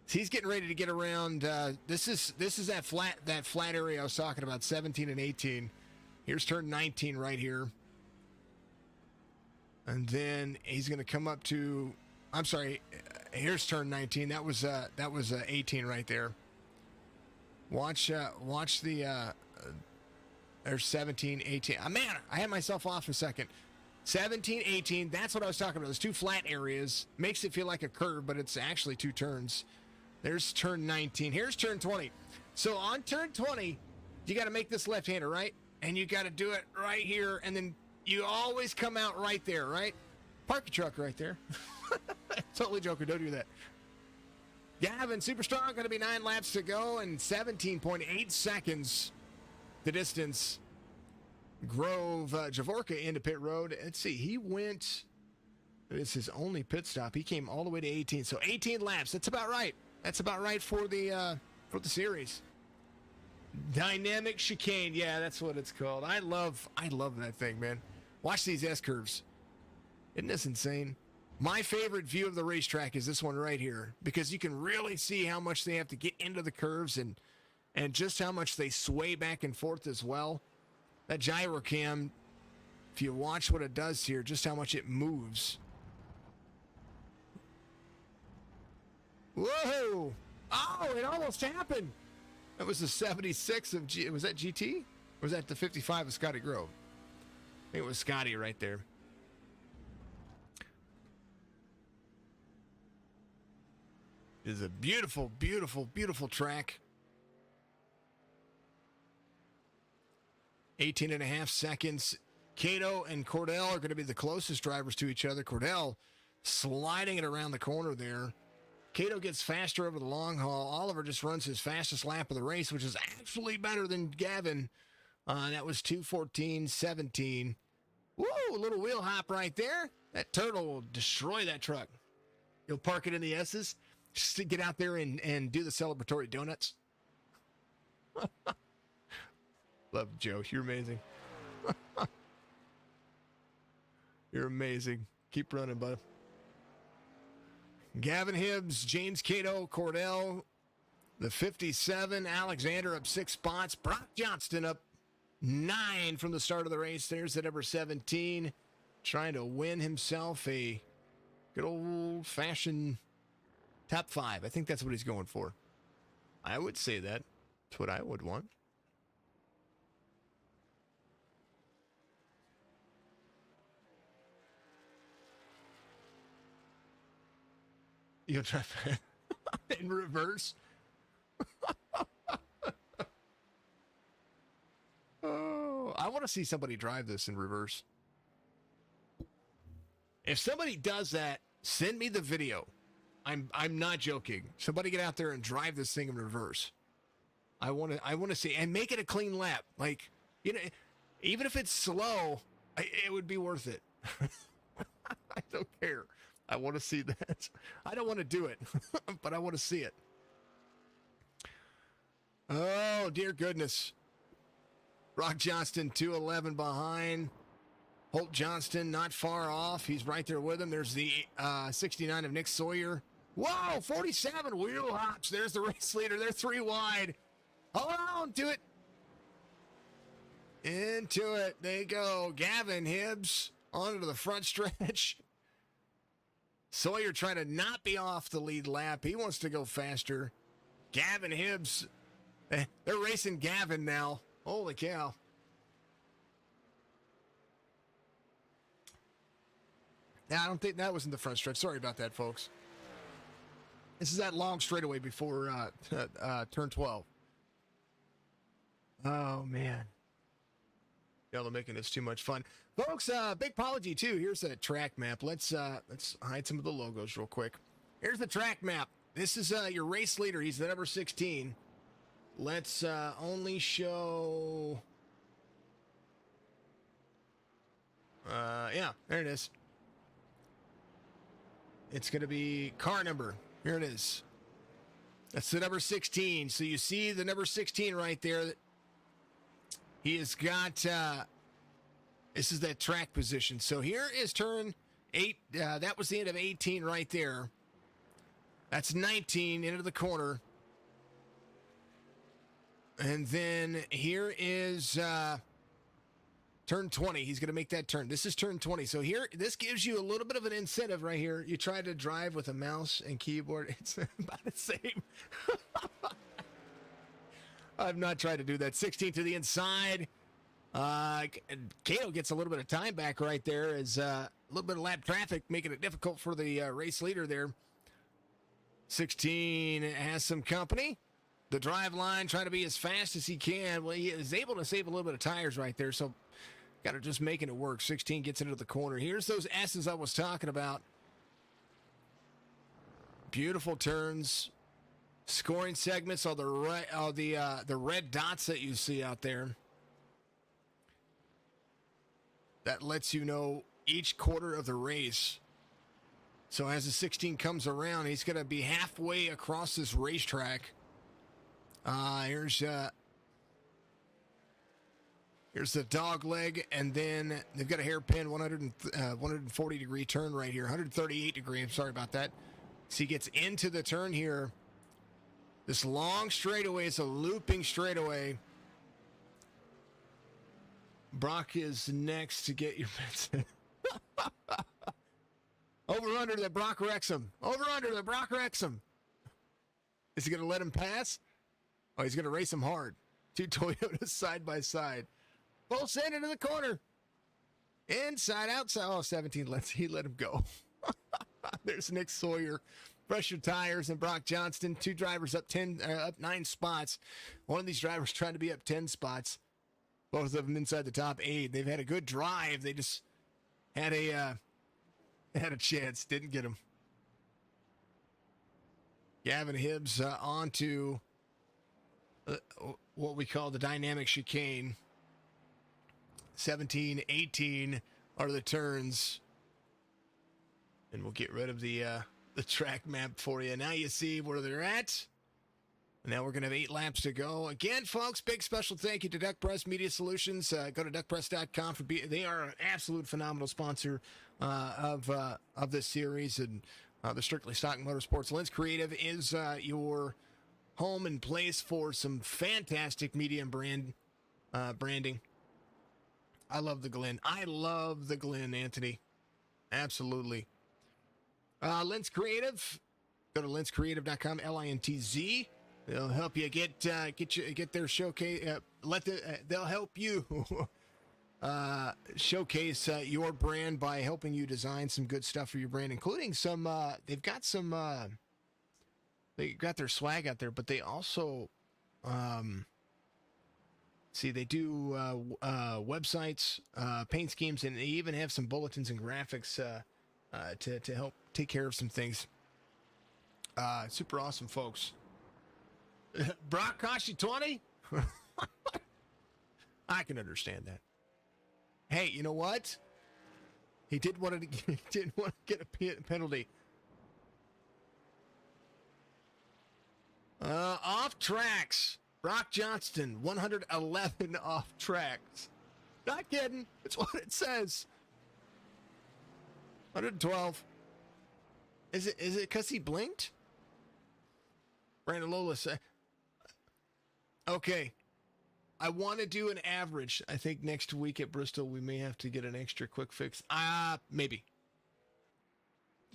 So he's getting ready to get around. This is that flat area I was talking about, 17 and 18. Here's turn 19 right here. And then he's going to come up to, I'm sorry, here's turn 19. That was 18 right there. Watch the, there's 17, 18. Man, I had myself off for a second. 17, 18, that's what I was talking about. Those two flat areas. Makes it feel like a curve, but it's actually two turns. There's turn 19. Here's turn 20. So on turn 20, you got to make this left-hander, right? And you got to do it right here, and then you always come out right there, right? Park your truck right there. Totally joking. Don't do that. Gavin, super strong. Going to be 9 laps to go and 17.8 seconds the distance. Grove Javorka into pit road. Let's see. He went. This is his only pit stop. He came all the way to 18. So 18 laps. That's about right. That's about right for the series. Dynamic chicane. Yeah, that's what it's called. I love that thing, man. Watch these S curves. Isn't this insane? My favorite view of the racetrack is this one right here, because you can really see how much they have to get into the curves and just how much they sway back and forth as well. That gyro cam, if you watch what it does here, just how much it moves. Whoa! Oh, it almost happened. That was the 76 of was that GT? Or was that the 55 of Scotty Grove? I think it was Scotty right there. It is a beautiful, beautiful, beautiful track. 18 and a half seconds. Cato and Cordell are going to be the closest drivers to each other. Cordell sliding it around the corner there. Cato gets faster over the long haul. Oliver just runs his fastest lap of the race, which is actually better than Gavin. That was 2:14.17. Woo, a little wheel hop right there. That turtle will destroy that truck. You'll park it in the S's just to get out there and do the celebratory donuts. Love Joe. You're amazing. You're amazing. Keep running, bud. Gavin Hibbs, James Cato, Cordell, the 57. Alexander up 6 spots. Brock Johnston up 9 from the start of the race. There's the number 17. Trying to win himself a good old-fashioned top 5. I think that's what he's going for. I would say that. That's what I would want. You'll drive in reverse. Oh, I want to see somebody drive this in reverse. If somebody does that, send me the video. I'm not joking. Somebody get out there and drive this thing in reverse. I want to see, and make it a clean lap. Like, you know, even if it's slow, it would be worth it. I don't care. I want to see that. I don't want to do it, but I want to see it. Oh, dear goodness. Brock Johnston, 2:11 behind. Holt Johnston not far off. He's right there with him. There's the 69 of Nick Sawyer. Whoa, 47 wheel hops. There's the race leader. They're 3 wide. Hold on to it. Into it. They go. Gavin Hibbs onto the front stretch. Sawyer trying to not be off the lead lap. He wants to go faster. Gavin Hibbs. They're racing Gavin now. Holy cow. I don't think that was in the front stretch. Sorry about that, folks. This is that long straightaway before turn 12. Oh, man. Y'all are making this too much fun. Folks, big apology, too. Here's a track map. Let's hide some of the logos real quick. Here's the track map. This is your race leader. He's the number 16. Let's only show... yeah, there it is. It's going to be car number. Here it is. That's the number 16. So you see the number 16 right there. He has got, this is that track position. So here is turn 8. That was the end of 18 right there. That's 19 into the corner. And then here is turn 20. He's going to make that turn. This is turn 20. So here, this gives you a little bit of an incentive right here. You try to drive with a mouse and keyboard. It's about the same. I've not tried to do that. 16 to the inside. Cato gets a little bit of time back right there as a little bit of lap traffic, making it difficult for the race leader there. 16 has some company. The drive line, trying to be as fast as he can. Well, he is able to save a little bit of tires right there, so got to just making it work. 16 gets into the corner. Here's those S's I was talking about. Beautiful turns. Scoring segments are the red dots that you see out there. That lets you know each quarter of the race. So as the 16 comes around, he's going to be halfway across this racetrack. Here's the dog leg, and then they've got a hairpin 140 degree turn right here, 138 degree. I'm sorry about that. So he gets into the turn here. This long straightaway is a looping straightaway. Brock is next to get your over under the Brock Wrexham. Over under the Brock Wrexham. Is he going to let him pass? Oh, he's going to race him hard. 2 Toyotas side by side. Full send into the corner. Inside, outside. Oh, 17. He let him go. There's Nick Sawyer. Pressure tires and Brock Johnston. 2 drivers up 9 spots. One of these drivers trying to be up 10 spots. Both of them inside the top 8. They've had a good drive. They just had a chance. Didn't get him. Gavin Hibbs onto what we call the dynamic chicane. 17, 18 are the turns. And we'll get rid of the track map for you. Now you see where they're at. And now we're going to have 8 laps to go. Again, folks, big special thank you to Duck Press Media Solutions. Go to duckpress.com. They are an absolute phenomenal sponsor of this series and the Strictly Stock Motorsports. Lintz Creative is your home and place for some fantastic media and branding. I love the Glen. Anthony. Absolutely. Lintz Creative. Go to lintzcreative.com, Lintz. They'll help you get their showcase. They'll help you showcase your brand by helping you design some good stuff for your brand, including some. They've got some. They got their swag out there, but they also they do websites, paint schemes, and they even have some bulletins and graphics to help take care of some things. Super awesome, folks. Brock cost you 20? I can understand that. Hey, you know what? He didn't want to get a penalty. Off tracks. Brock Johnston, 111 off tracks. Not kidding. It's what it says. 112. Is it because he blinked? Brandon Lola said, okay. I want to do an average. I think next week at Bristol, we may have to get an extra quick fix. Maybe.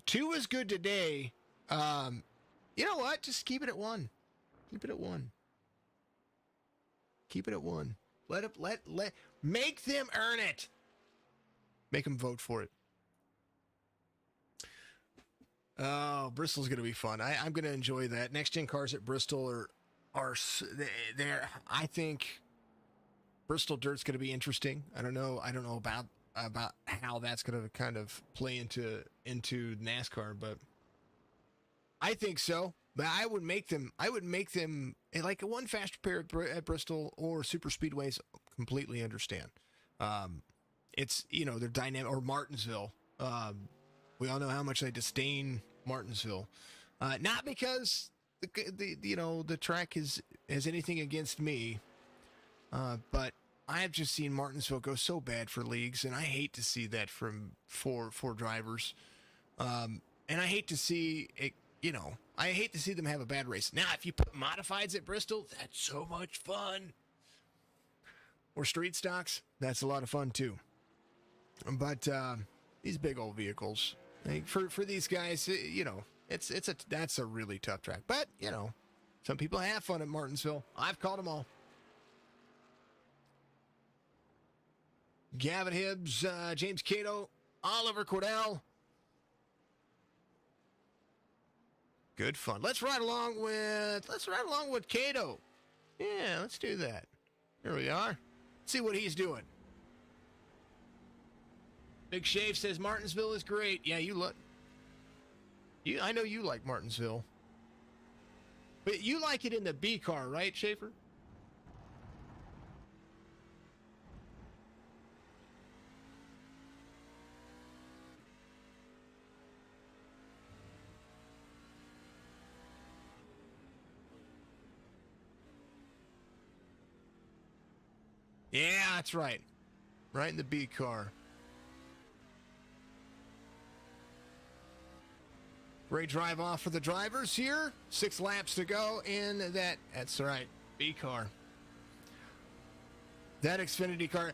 2 is good today. You know what? Just keep it at 1. Keep it at 1. Keep it at 1. Make them earn it. Make them vote for it. Oh, Bristol's going to be fun. I'm going to enjoy that. Next gen cars at Bristol are there. I think Bristol Dirt's going to be interesting. I don't know about how that's going to kind of play into NASCAR, but I think so. But I would make them like a one faster pair at Bristol or super speedways. Completely understand. It's, they're dynamic, or Martinsville. We all know how much I disdain Martinsville. Not because the track has anything against me. But I have just seen Martinsville go so bad for leagues, and I hate to see that for drivers. And I hate to see it, I hate to see them have a bad race. Now, if you put modifieds at Bristol, that's so much fun. Or street stocks, that's a lot of fun too. But these big old vehicles, for these guys, that's a really tough track. But some people have fun at Martinsville. I've called them all. Gavin Hibbs, James Cota, Oliver Cordell. Good fun. Let's ride along with Cato. Yeah, let's do that. Here we are. See what he's doing. Big Shave says Martinsville is great. Yeah, I know you like Martinsville. But you like it in the B car, right, Schaefer? Yeah, that's right. Right in the B car. Great drive off for the drivers here. 6 laps to go in that's right, B car. That Xfinity car.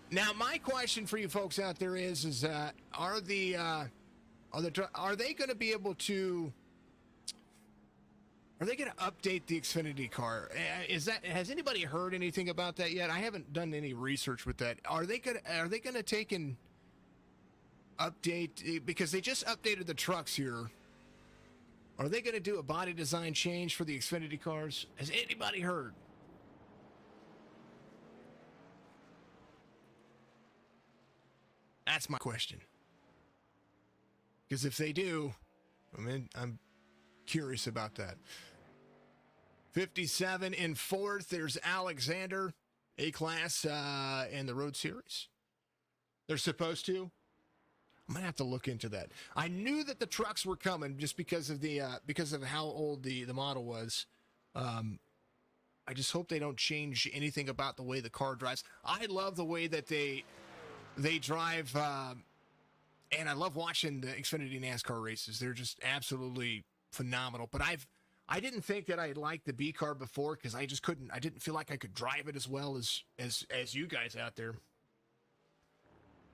Now, my question for you folks out there is are they going to be able to? Are they going to update the Xfinity car? Has anybody heard anything about that yet? I haven't done any research with that. Are they going to take an update, because they just updated the trucks here? Are they going to do a body design change for the Xfinity cars? Has anybody heard? That's my question. Because if they do, I'm curious about that. 57 in 4th. There's Alexander, A-Class, in the Road Series. They're supposed to. I'm gonna have to look into that. I knew that the trucks were coming just because of how old the model was. I just hope they don't change anything about the way the car drives. I love the way that they drive, and I love watching the Xfinity NASCAR races. They're just absolutely phenomenal. But I didn't think that I liked the B car before, because I just couldn't. I didn't feel like I could drive it as well as you guys out there.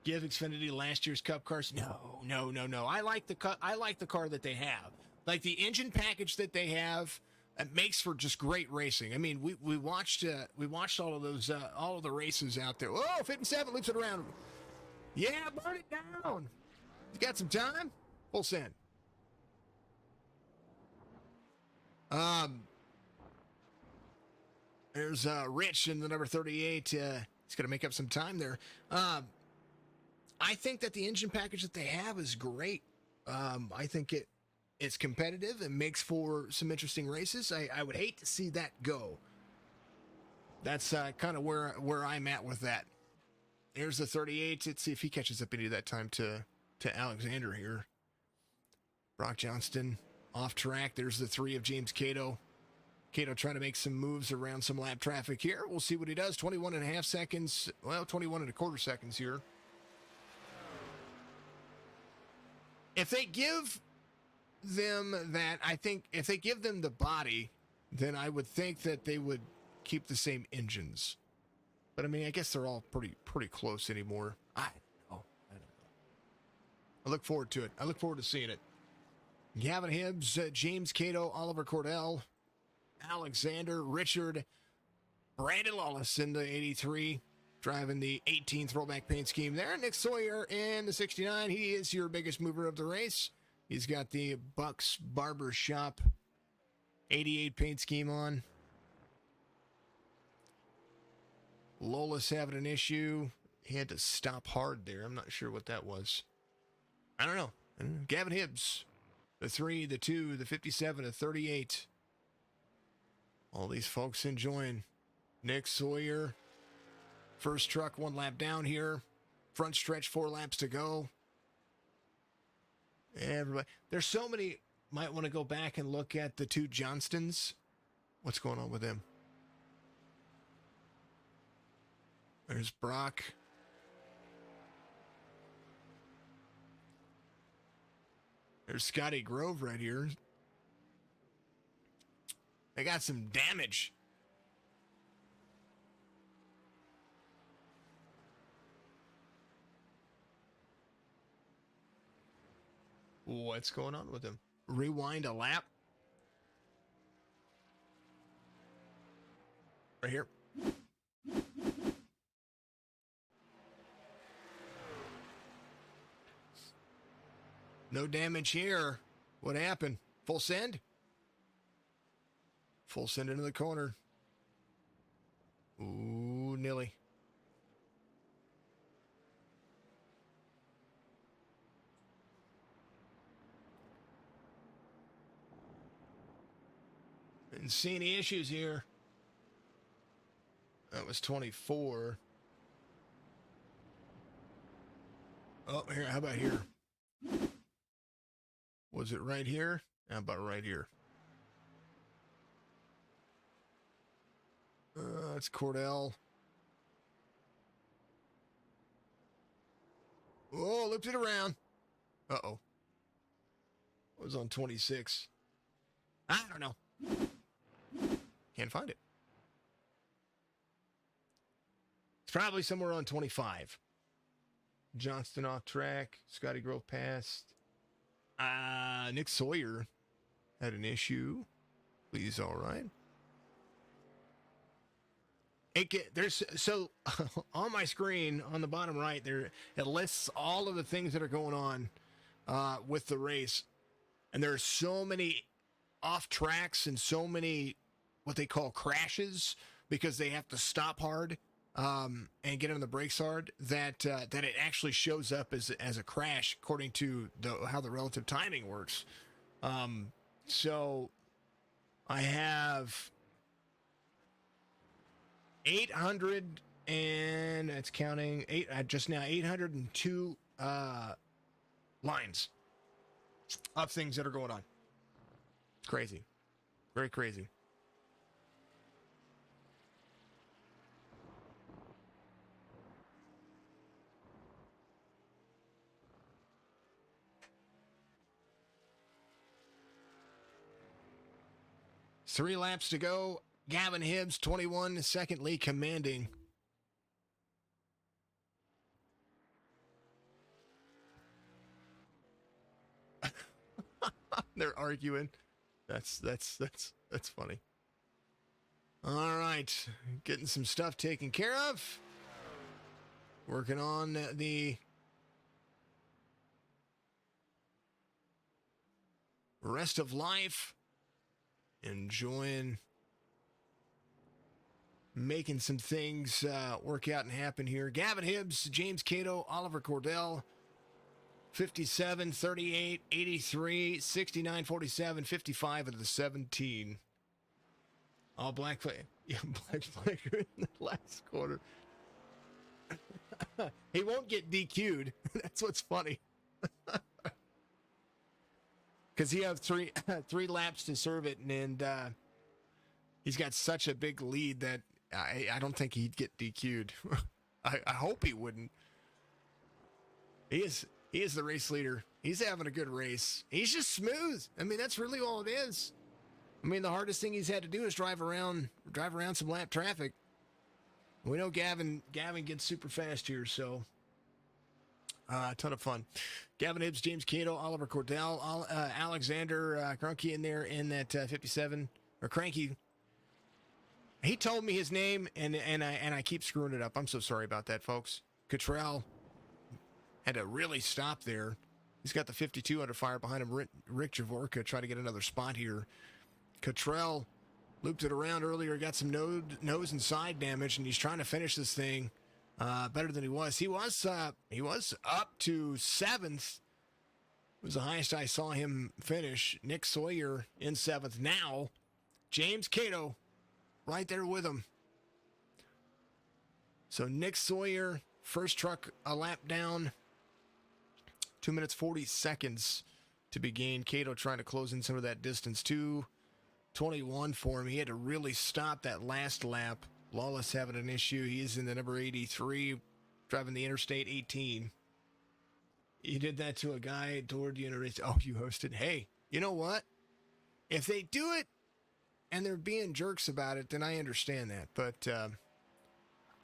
Give Xfinity last year's Cup cars? No. I like the car that they have. Like the engine package that they have, it makes for just great racing. I mean, we watched all of those all of the races out there. Oh, 57 loops it around. Yeah, burn it down. You got some time? Full send. There's Rich in the number 38. He's going to make up some time there. I think that the engine package that they have is great. I think it's competitive and makes for some interesting races. I would hate to see that go. That's kind of where I'm at with that. Here's the 38. Let's see if he catches up any of that time to Alexander here. Brock Johnston off track. There's the 3 of James Cato. Cato trying to make some moves around some lap traffic here. We'll see what he does. 21 and a half seconds. Well, 21 and a quarter seconds here. If they give them that I think if they give them the body, then I would think that they would keep the same engines. But I mean, I guess they're all pretty close anymore. I don't know. I look forward to it. I look forward to seeing it. Gavin Hibbs, James Cota, Oliver Cordell, Alexander, Richard, Brandon Lawless in the 83, driving the 18 throwback paint scheme there. Nick Sawyer in the 69. He is your biggest mover of the race. He's got the Bucks Barber Shop 88 paint scheme on. Lola's having an issue. He had to stop hard there. I'm not sure what that was. I don't know. Gavin Hibbs, the 3, the 2, the 57, the 38. All these folks enjoying. Nick Sawyer, first truck, 1 lap down here. Front stretch, 4 laps to go. Everybody, there's so many. Might want to go back and look at the 2 Johnstons. What's going on with them? There's Brock. There's Scotty Grove right here. They got some damage. What's going on with them? Rewind a lap. Right here. No damage here. What happened? Full send? Full send into the corner. Ooh, Nilly. Didn't see any issues here. That was 24. Oh, here, how about here? Was it right here? How about right here? It's Cordell. Oh, looked it around. Uh-oh. It was on 26. I don't know. Can't find it. It's probably somewhere on 25. Johnston off track. Scotty Grove passed. Nick Sawyer had an issue. Please, all right. There's so on my screen on the bottom right there, it lists all of the things that are going on with the race, and there are so many off tracks and so many what they call crashes because they have to stop hard and get on the brakes hard that it actually shows up as a crash according to how the relative timing works. So I have 800 and it's counting just now 802 lines of things that are going on. Crazy. Very crazy. Three laps to go. Gavin Hibbs, 21, secondly commanding. They're arguing. That's funny. All right, getting some stuff taken care of. Working on the rest of life. Enjoying making some things work out and happen here. Gavin Hibbs, James Cato, Oliver Cordell, 57, 38, 83, 69, 47, 55 of the 17. All black flag. Yeah, black flag in the last quarter. He won't get DQ'd. That's what's funny. Because he has three laps to serve it, and he's got such a big lead that I don't think he'd get DQ'd. I hope he wouldn't. He is He is the race leader. He's having a good race. He's just smooth. I mean, that's really all it is. I mean, the hardest thing he's had to do is drive around some lap traffic. We know Gavin gets super fast here, so a ton of fun. Gavin Hibbs, James Cato, Oliver Cordell, Alexander Cranky in there in that 57 or Cranky. He told me his name, and I keep screwing it up. I'm so sorry about that, folks. Cottrell had to really stop there. He's got the 52 under fire behind him. Rick Javorka trying to get another spot here. Cottrell looped it around earlier, got some nose and side damage, and he's trying to finish this thing better than he was. He was up to 7th. It was the highest I saw him finish. Nick Sawyer in 7th. Now, James Cato right there with him. So Nick Sawyer, first truck a lap down. 2 minutes, 40 seconds to be gained. Cato trying to close in some of that distance. 2:21 for him. He had to really stop that last lap. Lawless having an issue. He is in the number 83, driving the Interstate 18. He did that to a guy toward the Interstate. Oh, you hosted. Hey, you know what? If they do it and they're being jerks about it, then I understand that. But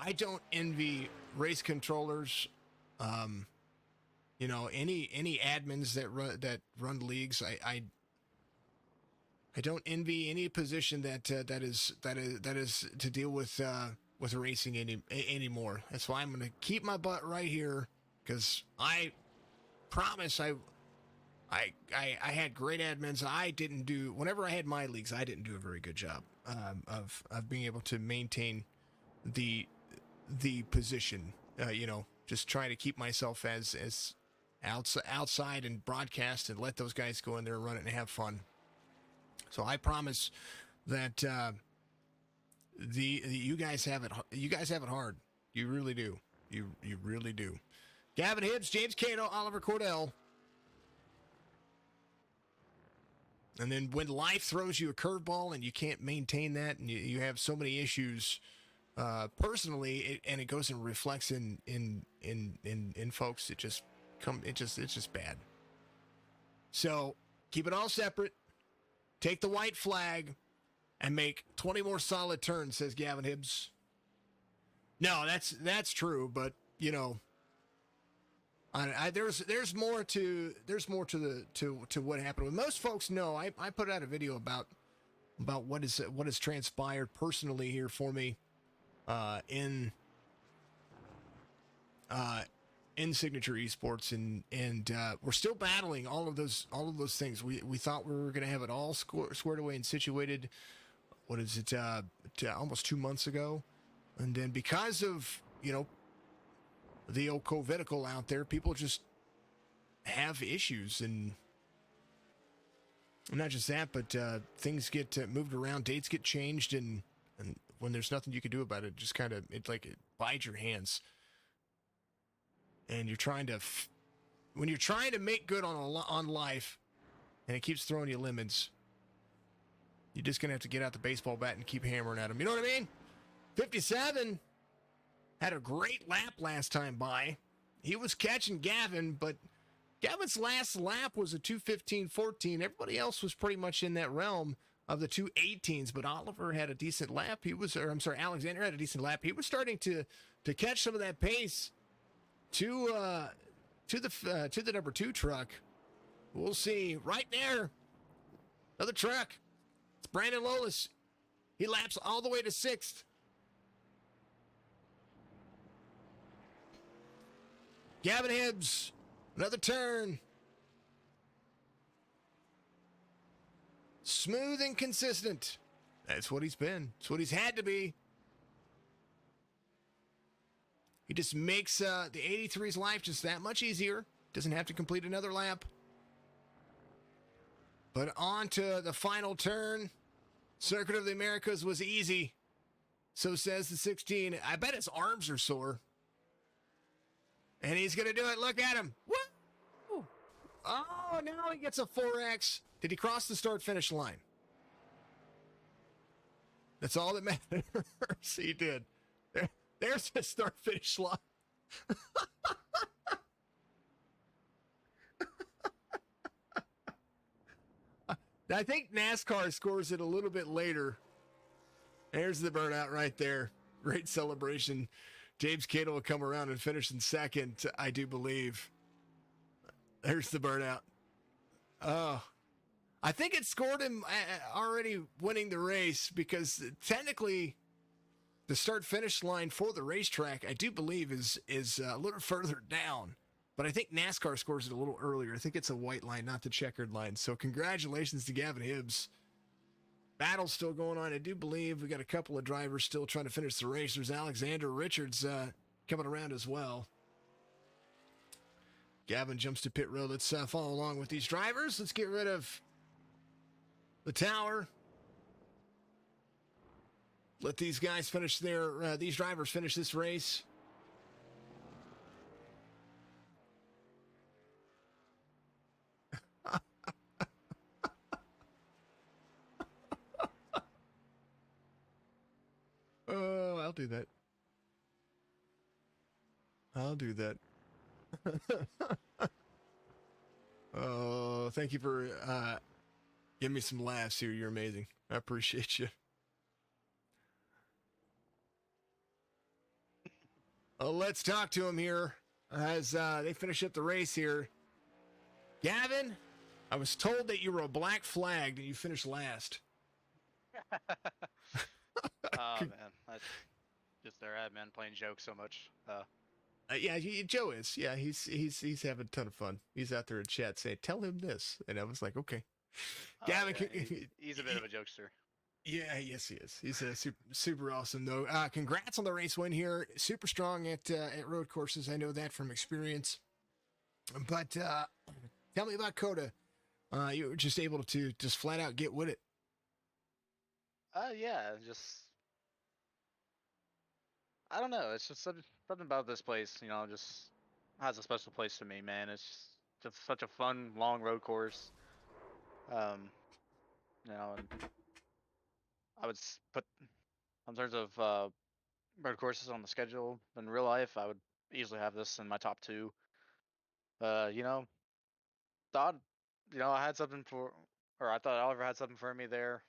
I don't envy race controllers. Any admins that run leagues. I don't envy any position that is to deal with racing anymore. That's why I'm going to keep my butt right here, because I promise I had great admins. Whenever I had my leagues, I didn't do a very good job of being able to maintain the position. Just trying to keep myself as outside and broadcast and let those guys go in there and run it and have fun. So I promise that you guys have it. You guys have it hard. You really do. You really do. Gavin Hibbs, James Cato, Oliver Cordell. And then when life throws you a curveball and you can't maintain that, and you have so many issues personally, and it goes and reflects in folks, it's just bad. So keep it all separate. Take the white flag and make 20 more solid turns, says Gavin Hibbs. No, that's true, but there's more to what happened. When most folks know, I put out a video about what has transpired personally here for me in Signature Esports, and we're still battling all of those things. We thought we were going to have it all squared away and situated. What is it? Almost 2 months ago, and then because of the old COVIDical out there, people just have issues, and not just that, but things get moved around, dates get changed, and when there's nothing you can do about it, just kind of it bites your hands. And you're trying to make good on life, and it keeps throwing you lemons, you're just going to have to get out the baseball bat and keep hammering at them. You know what I mean? 57 had a great lap last time by. He was catching Gavin, but Gavin's last lap was a 2:15.14. Everybody else was pretty much in that realm of the 2:18s, but Oliver had a decent lap. Alexander had a decent lap. He was starting to catch some of that pace to the number 2 truck. We'll see. Right there, another truck. It's Brandon Lolis. He laps all the way to 6th. Gavin Hibbs, another turn. Smooth and consistent. That's what he's been. That's what he's had to be. He just makes the 83's life just that much easier. Doesn't have to complete another lap. But on to the final turn. Circuit of the Americas was easy. So says the 16. I bet his arms are sore. And he's going to do it. Look at him. Woo! Oh, now he gets a 4X. Did he cross the start-finish line? That's all that matters. He did. There's the start-finish line. I think NASCAR scores it a little bit later. There's the burnout right there. Great celebration. James Cato will come around and finish in second, I do believe. There's the burnout. Oh, I think it scored him already winning the race because technically the start-finish line for the racetrack, I do believe, is a little further down. But I think NASCAR scores it a little earlier. I think it's a white line, not the checkered line. So congratulations to Gavin Hibbs. Battle's still going on. I do believe we got a couple of drivers still trying to finish the race. There's Alexander Richards coming around as well. Gavin jumps to pit road. Let's follow along with these drivers. Let's get rid of the tower. Let these guys finish these drivers finish this race. Oh, I'll do that. I'll do that. Oh, thank you for giving me some laughs here. You're amazing. I appreciate you. Let's talk to him here as they finish up the race here. Gavin, I was told that you were a black flagged and you finished last. Oh man, that's just their admin playing jokes so much. Yeah, Joe is. Yeah, he's having a ton of fun. He's out there in chat saying, "Tell him this," and I was like, "Okay." Gavin, yeah, he's a bit of a jokester. Yeah, yes, he is. He's super awesome though. Congrats on the race win here. Super strong at road courses. I know that from experience. But tell me about Cota. You were just able to just flat out get with it. Yeah, just I don't know. It's just something about this place, just has a special place to me, man. It's just such a fun, long road course. And I would put in terms of road courses on the schedule in real life, I would easily have this in my top two. Uh, you know, thought, I had something or I thought Oliver had something for me there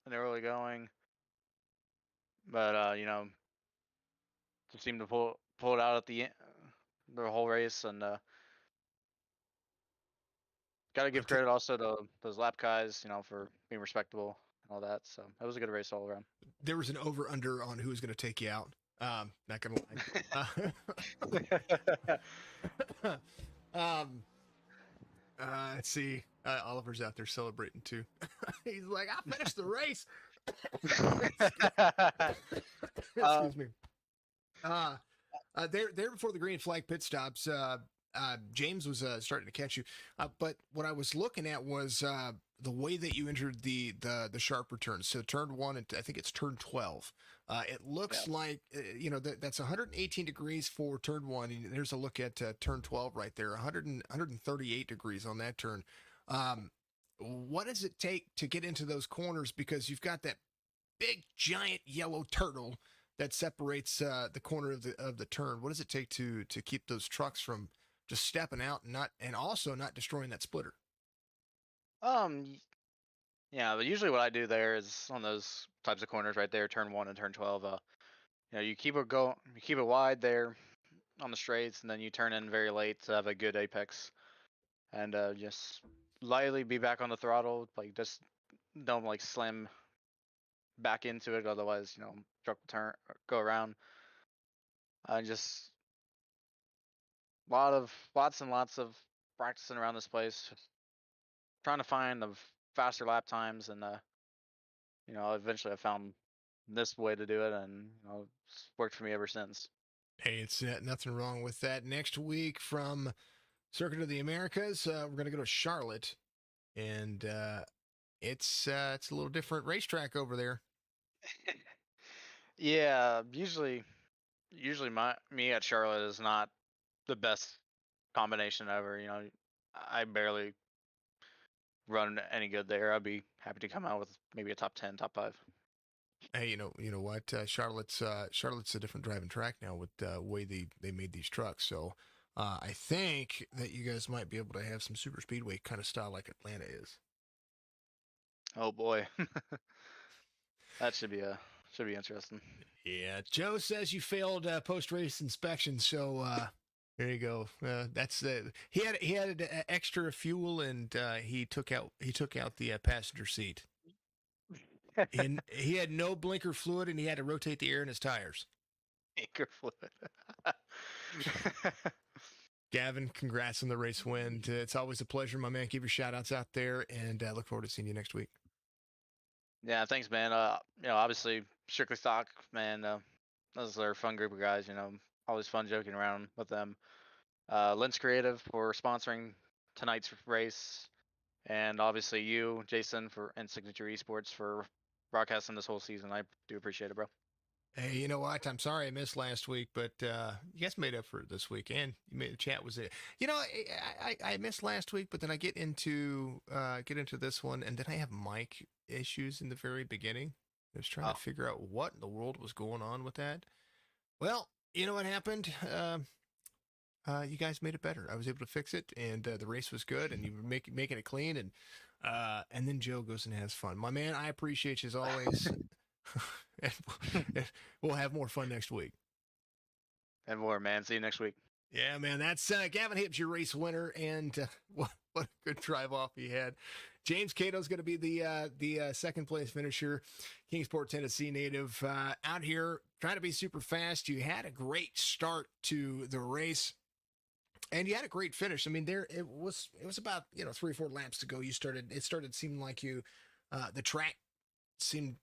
in the early going, but just seemed to pull it out at the whole race, and got to give credit also to those lap guys, for being respectable and all that. So it was a good race all around. There was an over under on who was going to take you out. Not gonna lie. Let's see. Oliver's out there celebrating too. He's like, I finished the race. Excuse me. There before the green flag pit stops, James was starting to catch you. But what I was looking at was the way that you entered the sharp returns. So turn 1, and I think it's turn 12. It looks like that's 118 degrees for turn 1. And there's a look at turn 12 right there, 138 degrees on that turn. What does it take to get into those corners? Because you've got that big giant yellow turtle that separates the corner of the turn. What does it take to keep those trucks from just stepping out and also not destroying that splitter? Yeah, but usually what I do there is on those types of corners right there, turn 1 and turn 12. You keep it wide there on the straights, and then you turn in very late to have a good apex, and just lightly be back on the throttle, like just don't like slam back into it, otherwise truck will go around. Just lots and lots of practicing around this place, just trying to find the faster lap times, and eventually I found this way to do it, and it's worked for me ever since. Hey, it's nothing wrong with that. Next week from Circuit of the Americas, we're going to go to Charlotte, and it's a little different racetrack over there. Yeah, usually me at Charlotte is not the best combination ever. I barely run any good there. I'd be happy to come out with maybe a top 10, top 5. Hey, you know what? Charlotte's a different driving track now with the way they made these trucks. So I think that you guys might be able to have some super speedway kind of style like Atlanta is. Oh boy, that should be interesting. Yeah, Joe says you failed post race inspection, so there you go. That's he had extra fuel and he took out the passenger seat. And he had no blinker fluid and he had to rotate the air in his tires. Anchor fluid. Gavin, congrats on the race win. It's always a pleasure, my man. Give your shout outs out there and look forward to seeing you next week. Yeah, thanks, man. Obviously, Strictly Stock, man. Those are a fun group of guys. Always fun joking around with them. Lintz Creative for sponsoring tonight's race, and obviously you, Jason, and Signature Esports for broadcasting this whole season. I do appreciate it, bro. Hey, you know what? I'm sorry I missed last week, but you guys made up for it this week, and you made the chat was it. I missed last week, but then I get into this one, and then I have mic issues in the very beginning. I was trying to figure out what in the world was going on with that. Well, you know what happened? You guys made it better. I was able to fix it, and the race was good, and you were making it clean, and then Joe goes and has fun. My man, I appreciate you as always. and we'll have more fun next week. And more, man. See you next week. Yeah, man. That's Gavin Hibbs, your race winner, and what a good drive off he had. James Cato's going to be the second place finisher, Kingsport, Tennessee native, out here trying to be super fast. You had a great start to the race, and you had a great finish. I mean, it was about 3 or 4 laps to go. It started seeming like the track seemed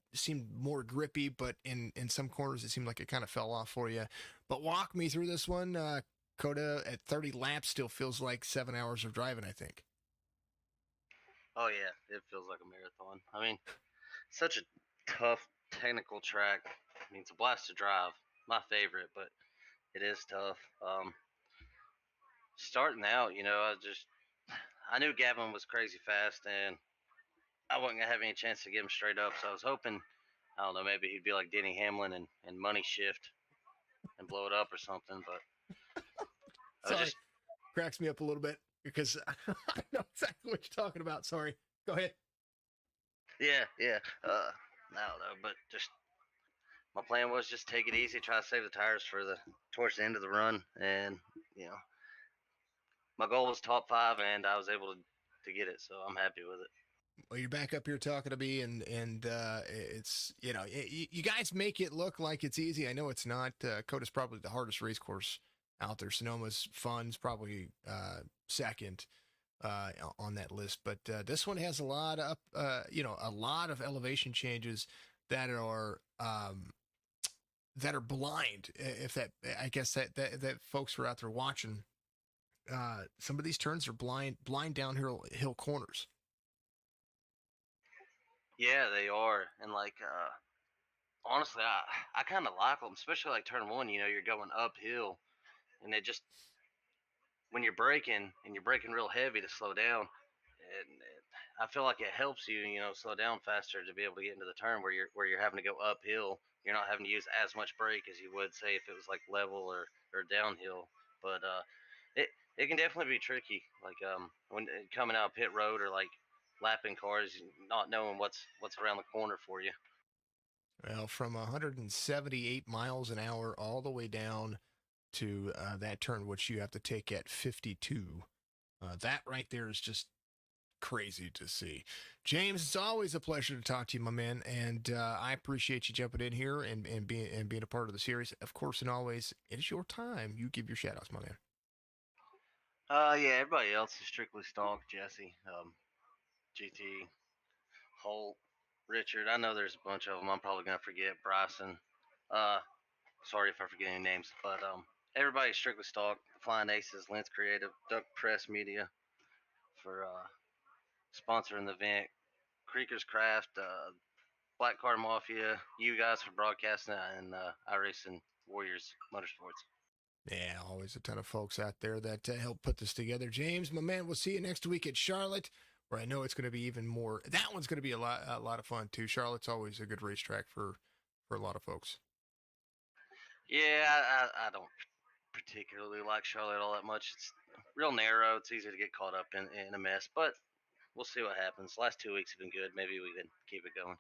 more grippy, but in some corners it seemed like it kind of fell off for you. But walk me through this one. Cota at 30 laps still feels like 7 hours of driving, I think. Oh yeah, it feels like a marathon. I mean, such a tough technical track. I mean, it's a blast to drive. My favorite, but it is tough. Starting out, I knew Gavin was crazy fast, and I wasn't gonna have any chance to get him straight up. So I was hoping, I don't know, maybe he'd be like Denny Hamlin and money shift and blow it up or something. But Sorry, cracks me up a little bit because I know exactly what you're talking about. Sorry, go ahead. Yeah. I don't know, but just my plan was just take it easy, try to save the tires for towards the end of the run, and my goal was top 5, and I was able to get it, so I'm happy with it. Well, you're back up here talking to me, and it's you guys make it look like it's easy. I know it's not. Cota's probably the hardest race course out there. Sonoma's Fun's probably second on that list, but this one has a lot of a lot of elevation changes that are blind. If that, I guess that folks are out there watching. Some of these turns are blind downhill corners. Yeah, they are, and honestly, I kind of like them, especially like turn 1. You're going uphill, and it just when you're braking and you're braking real heavy to slow down, I feel like it helps you, slow down faster to be able to get into the turn where you're having to go uphill. You're not having to use as much brake as you would say if it was like level or downhill. But it can definitely be tricky, like when coming out pit road or like lapping cars, not knowing what's around the corner for you. Well, from 178 miles an hour all the way down to that turn, which you have to take at 52. That right there is just crazy to see. James, it's always a pleasure to talk to you, my man, and I appreciate you jumping in here and being a part of the series. Of course, and always, it is your time. You give your shout outs, my man. Yeah, everybody else is strictly stock. Jesse, GT, Holt, Richard. I know there's a bunch of them. I'm probably gonna forget Bryson. Sorry if I forget any names, but everybody's strictly stock. Flying Aces, Lintz Creative, Duck Press Media for sponsoring the event. Creekers Craft, Black Card Mafia, you guys for broadcasting, and iRacing Warriors Motorsports. Yeah, always a ton of folks out there that help put this together. James, my man, we'll see you next week at Charlotte, where I know it's going to be even more. That one's going to be a lot of fun too. Charlotte's always a good racetrack for a lot of folks. Yeah, I don't particularly like Charlotte all that much. It's real narrow. It's easy to get caught up in a mess, but we'll see what happens. Last 2 weeks have been good. Maybe we can keep it going.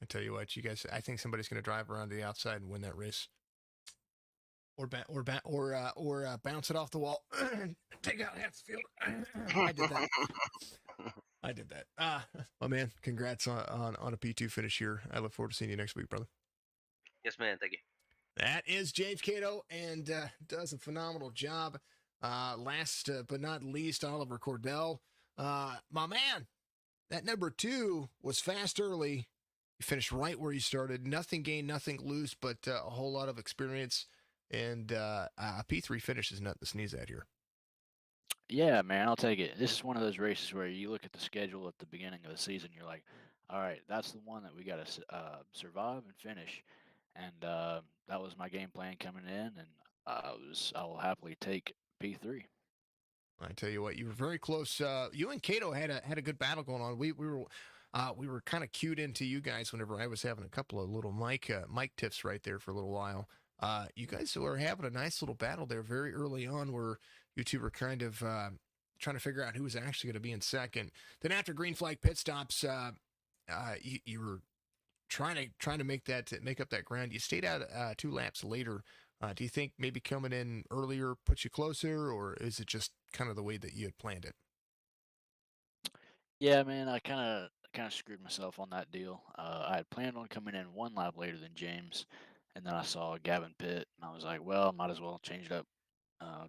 I tell you what, you guys, I think somebody's going to drive around to the outside and win that race. Or bounce it off the wall. Take out half the field. I did that. I did that. Well, man, congrats on a P2 finish here. I look forward to seeing you next week, brother. Yes, man. Thank you. That is James Cato, and does a phenomenal job. Last but not least, Oliver Cordell. My man, that number 2 was fast early. You finished right where you started. Nothing gained, nothing loose, but a whole lot of experience. And a P3 finish is nothing to sneeze at here. Yeah, man, I'll take it. This is one of those races where you look at the schedule at the beginning of the season, you're like, all right, that's the one that we got to survive and finish. And that was my game plan coming in, and I will happily take P3. I tell you what, you were very close. You and Cato had a good battle going on. We were kind of cued into you guys whenever I was having a couple of little mic tips right there for a little while. You guys were having a nice little battle there very early on, where you two were kind of trying to figure out who was actually going to be in second. Then after green flag pit stops, you were trying to make up that ground. You stayed out 2 laps later. Do you think maybe coming in earlier puts you closer, or is it just kind of the way that you had planned it? Yeah, man, I kind of screwed myself on that deal. I had planned on coming in 1 lap later than James, and then I saw Gavin pit, and I was like, well, might as well change it up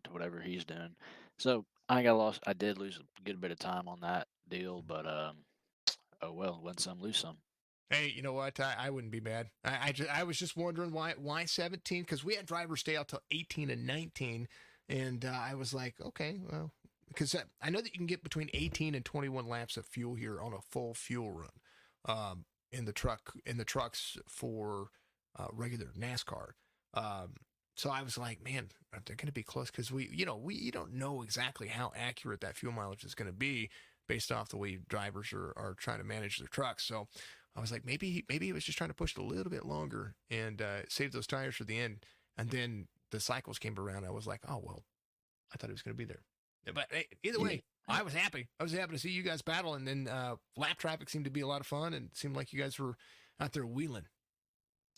to whatever he's doing. So I got lost. I did lose a good bit of time on that deal, but oh well, win some, lose some. Hey, you know what? I wouldn't be mad. I was just wondering why 17, because we had drivers stay out till 18 and 19, and I was like, okay, well, because I know that you can get between 18 and 21 laps of fuel here on a full fuel run, in the trucks for regular NASCAR. So I was like, man, they're going to be close, because we don't know exactly how accurate that fuel mileage is going to be based off the way drivers are trying to manage their trucks. So I was like, maybe he was just trying to push it a little bit longer and save those tires for the end. And then the cycles came around. I was like, oh, well, I thought he was going to be there. But hey, either way, I was happy. I was happy to see you guys battle. And then lap traffic seemed to be a lot of fun, and it seemed like you guys were out there wheeling.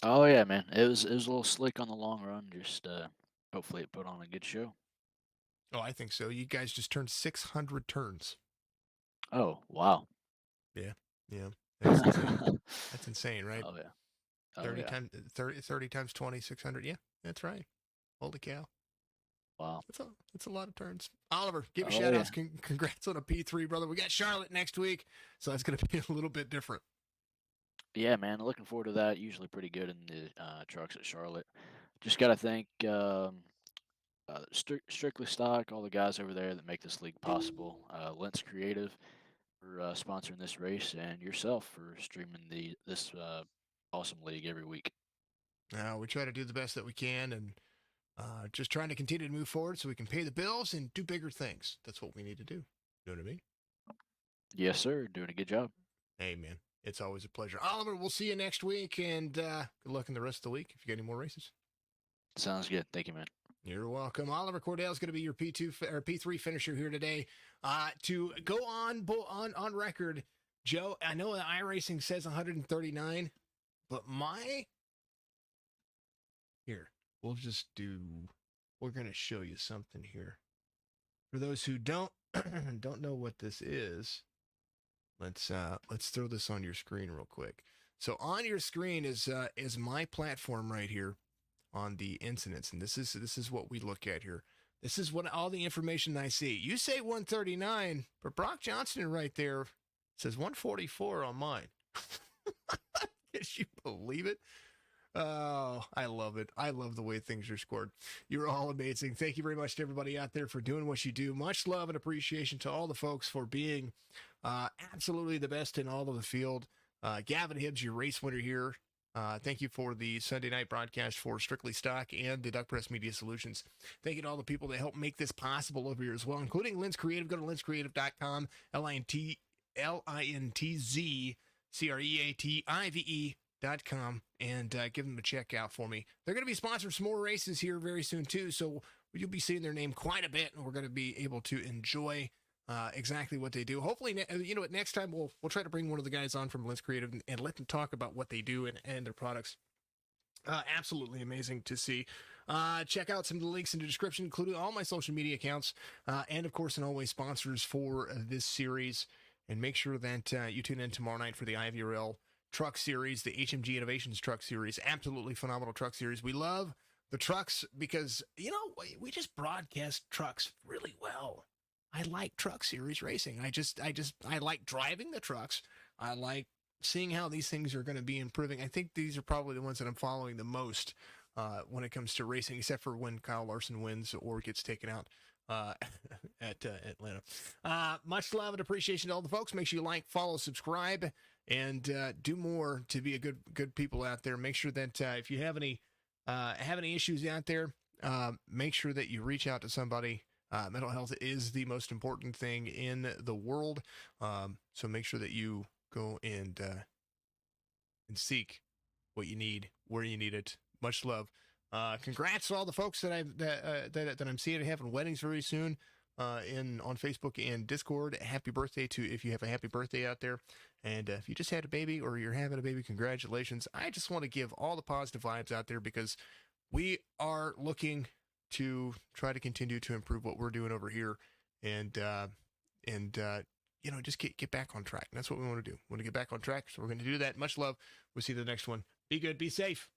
Oh yeah, man, it was a little slick on the long run. Just hopefully it put on a good show. Oh, I think so. You guys just turned 600 turns. Oh wow. Yeah. That's insane. That's insane, right? Oh yeah. Oh, 30 yeah. times 30 times 20, 600. Yeah, that's right. Holy cow. Wow. It's a lot of turns. Oliver, give Oh, you shout outs. Congrats on a P3, brother. We got Charlotte next week, so that's going to be a little bit different. Yeah, man, looking forward to that. Usually pretty good in the trucks at Charlotte. Just got to thank Strictly Stock, all the guys over there that make this league possible. Lintz Creative for sponsoring this race, and yourself for streaming this awesome league every week. We try to do the best that we can, and just trying to continue to move forward so we can pay the bills and do bigger things. That's what we need to do. You know what I mean? Yes, sir. Doing a good job. Hey, man. It's always a pleasure. Oliver, we'll see you next week, and good luck in the rest of the week if you get any more races. Sounds good. Thank you, man. You're welcome. Oliver Cordell is going to be your P3 finisher here today. To go on record, Joe, I know that iRacing says 139, but we're going to show you something here. For those who don't know what this is, let's throw this on your screen real quick. So on your screen is my platform right here on the incidents, and this is what we look at here. This is what all the information I see. You say 139, but Brock Johnson right there says 144 on mine. Can you believe it? Oh, I love it. I love the way things are scored. You're all amazing. Thank you very much to everybody out there for doing what you do. Much love and appreciation to all the folks for being absolutely the best in all of the field. Gavin Hibbs, your race winner here. Thank you for the Sunday night broadcast for Strictly Stock and the Duck Press Media Solutions. Thank you to all the people that help make this possible over here as well, including Lintz Creative. Go to lintzcreative.com, LINTZCREATIVE.com, and give them a check out for me. They're going to be sponsoring some more races here very soon, too, so you'll be seeing their name quite a bit, and we're going to be able to enjoy exactly what they do. Hopefully, you know what, next time we'll try to bring one of the guys on from Lintz Creative and let them talk about what they do and their products. Absolutely amazing to see. Check out some of the links in the description, including all my social media accounts, and of course, and always sponsors for this series. And make sure that you tune in tomorrow night for the IVRL Truck Series, the HMG Innovations Truck Series. Absolutely phenomenal truck series. We love the trucks because, you know, we just broadcast trucks really well. I like Truck Series racing. I like driving the trucks. I like seeing how these things are going to be improving. I think these are probably the ones that I'm following the most when it comes to racing, except for when Kyle Larson wins or gets taken out at Atlanta. Much love and appreciation to all the folks. Make sure you like, follow, subscribe, and do more to be a good people out there. Make sure that if you have any issues out there, make sure that you reach out to somebody. Mental health is the most important thing in the world. So make sure that you go and seek what you need, where you need it. Much love. Congrats to all the folks that I'm seeing having weddings very soon on Facebook and Discord. Happy birthday to if you have a happy birthday out there. And if you just had a baby or you're having a baby, congratulations. I just want to give all the positive vibes out there because we are looking to try to continue to improve what we're doing over here and you know, just get back on track. And that's what we want to do. We want to get back on track. So we're going to do that. Much love. We'll see you in the next one. Be good. Be safe.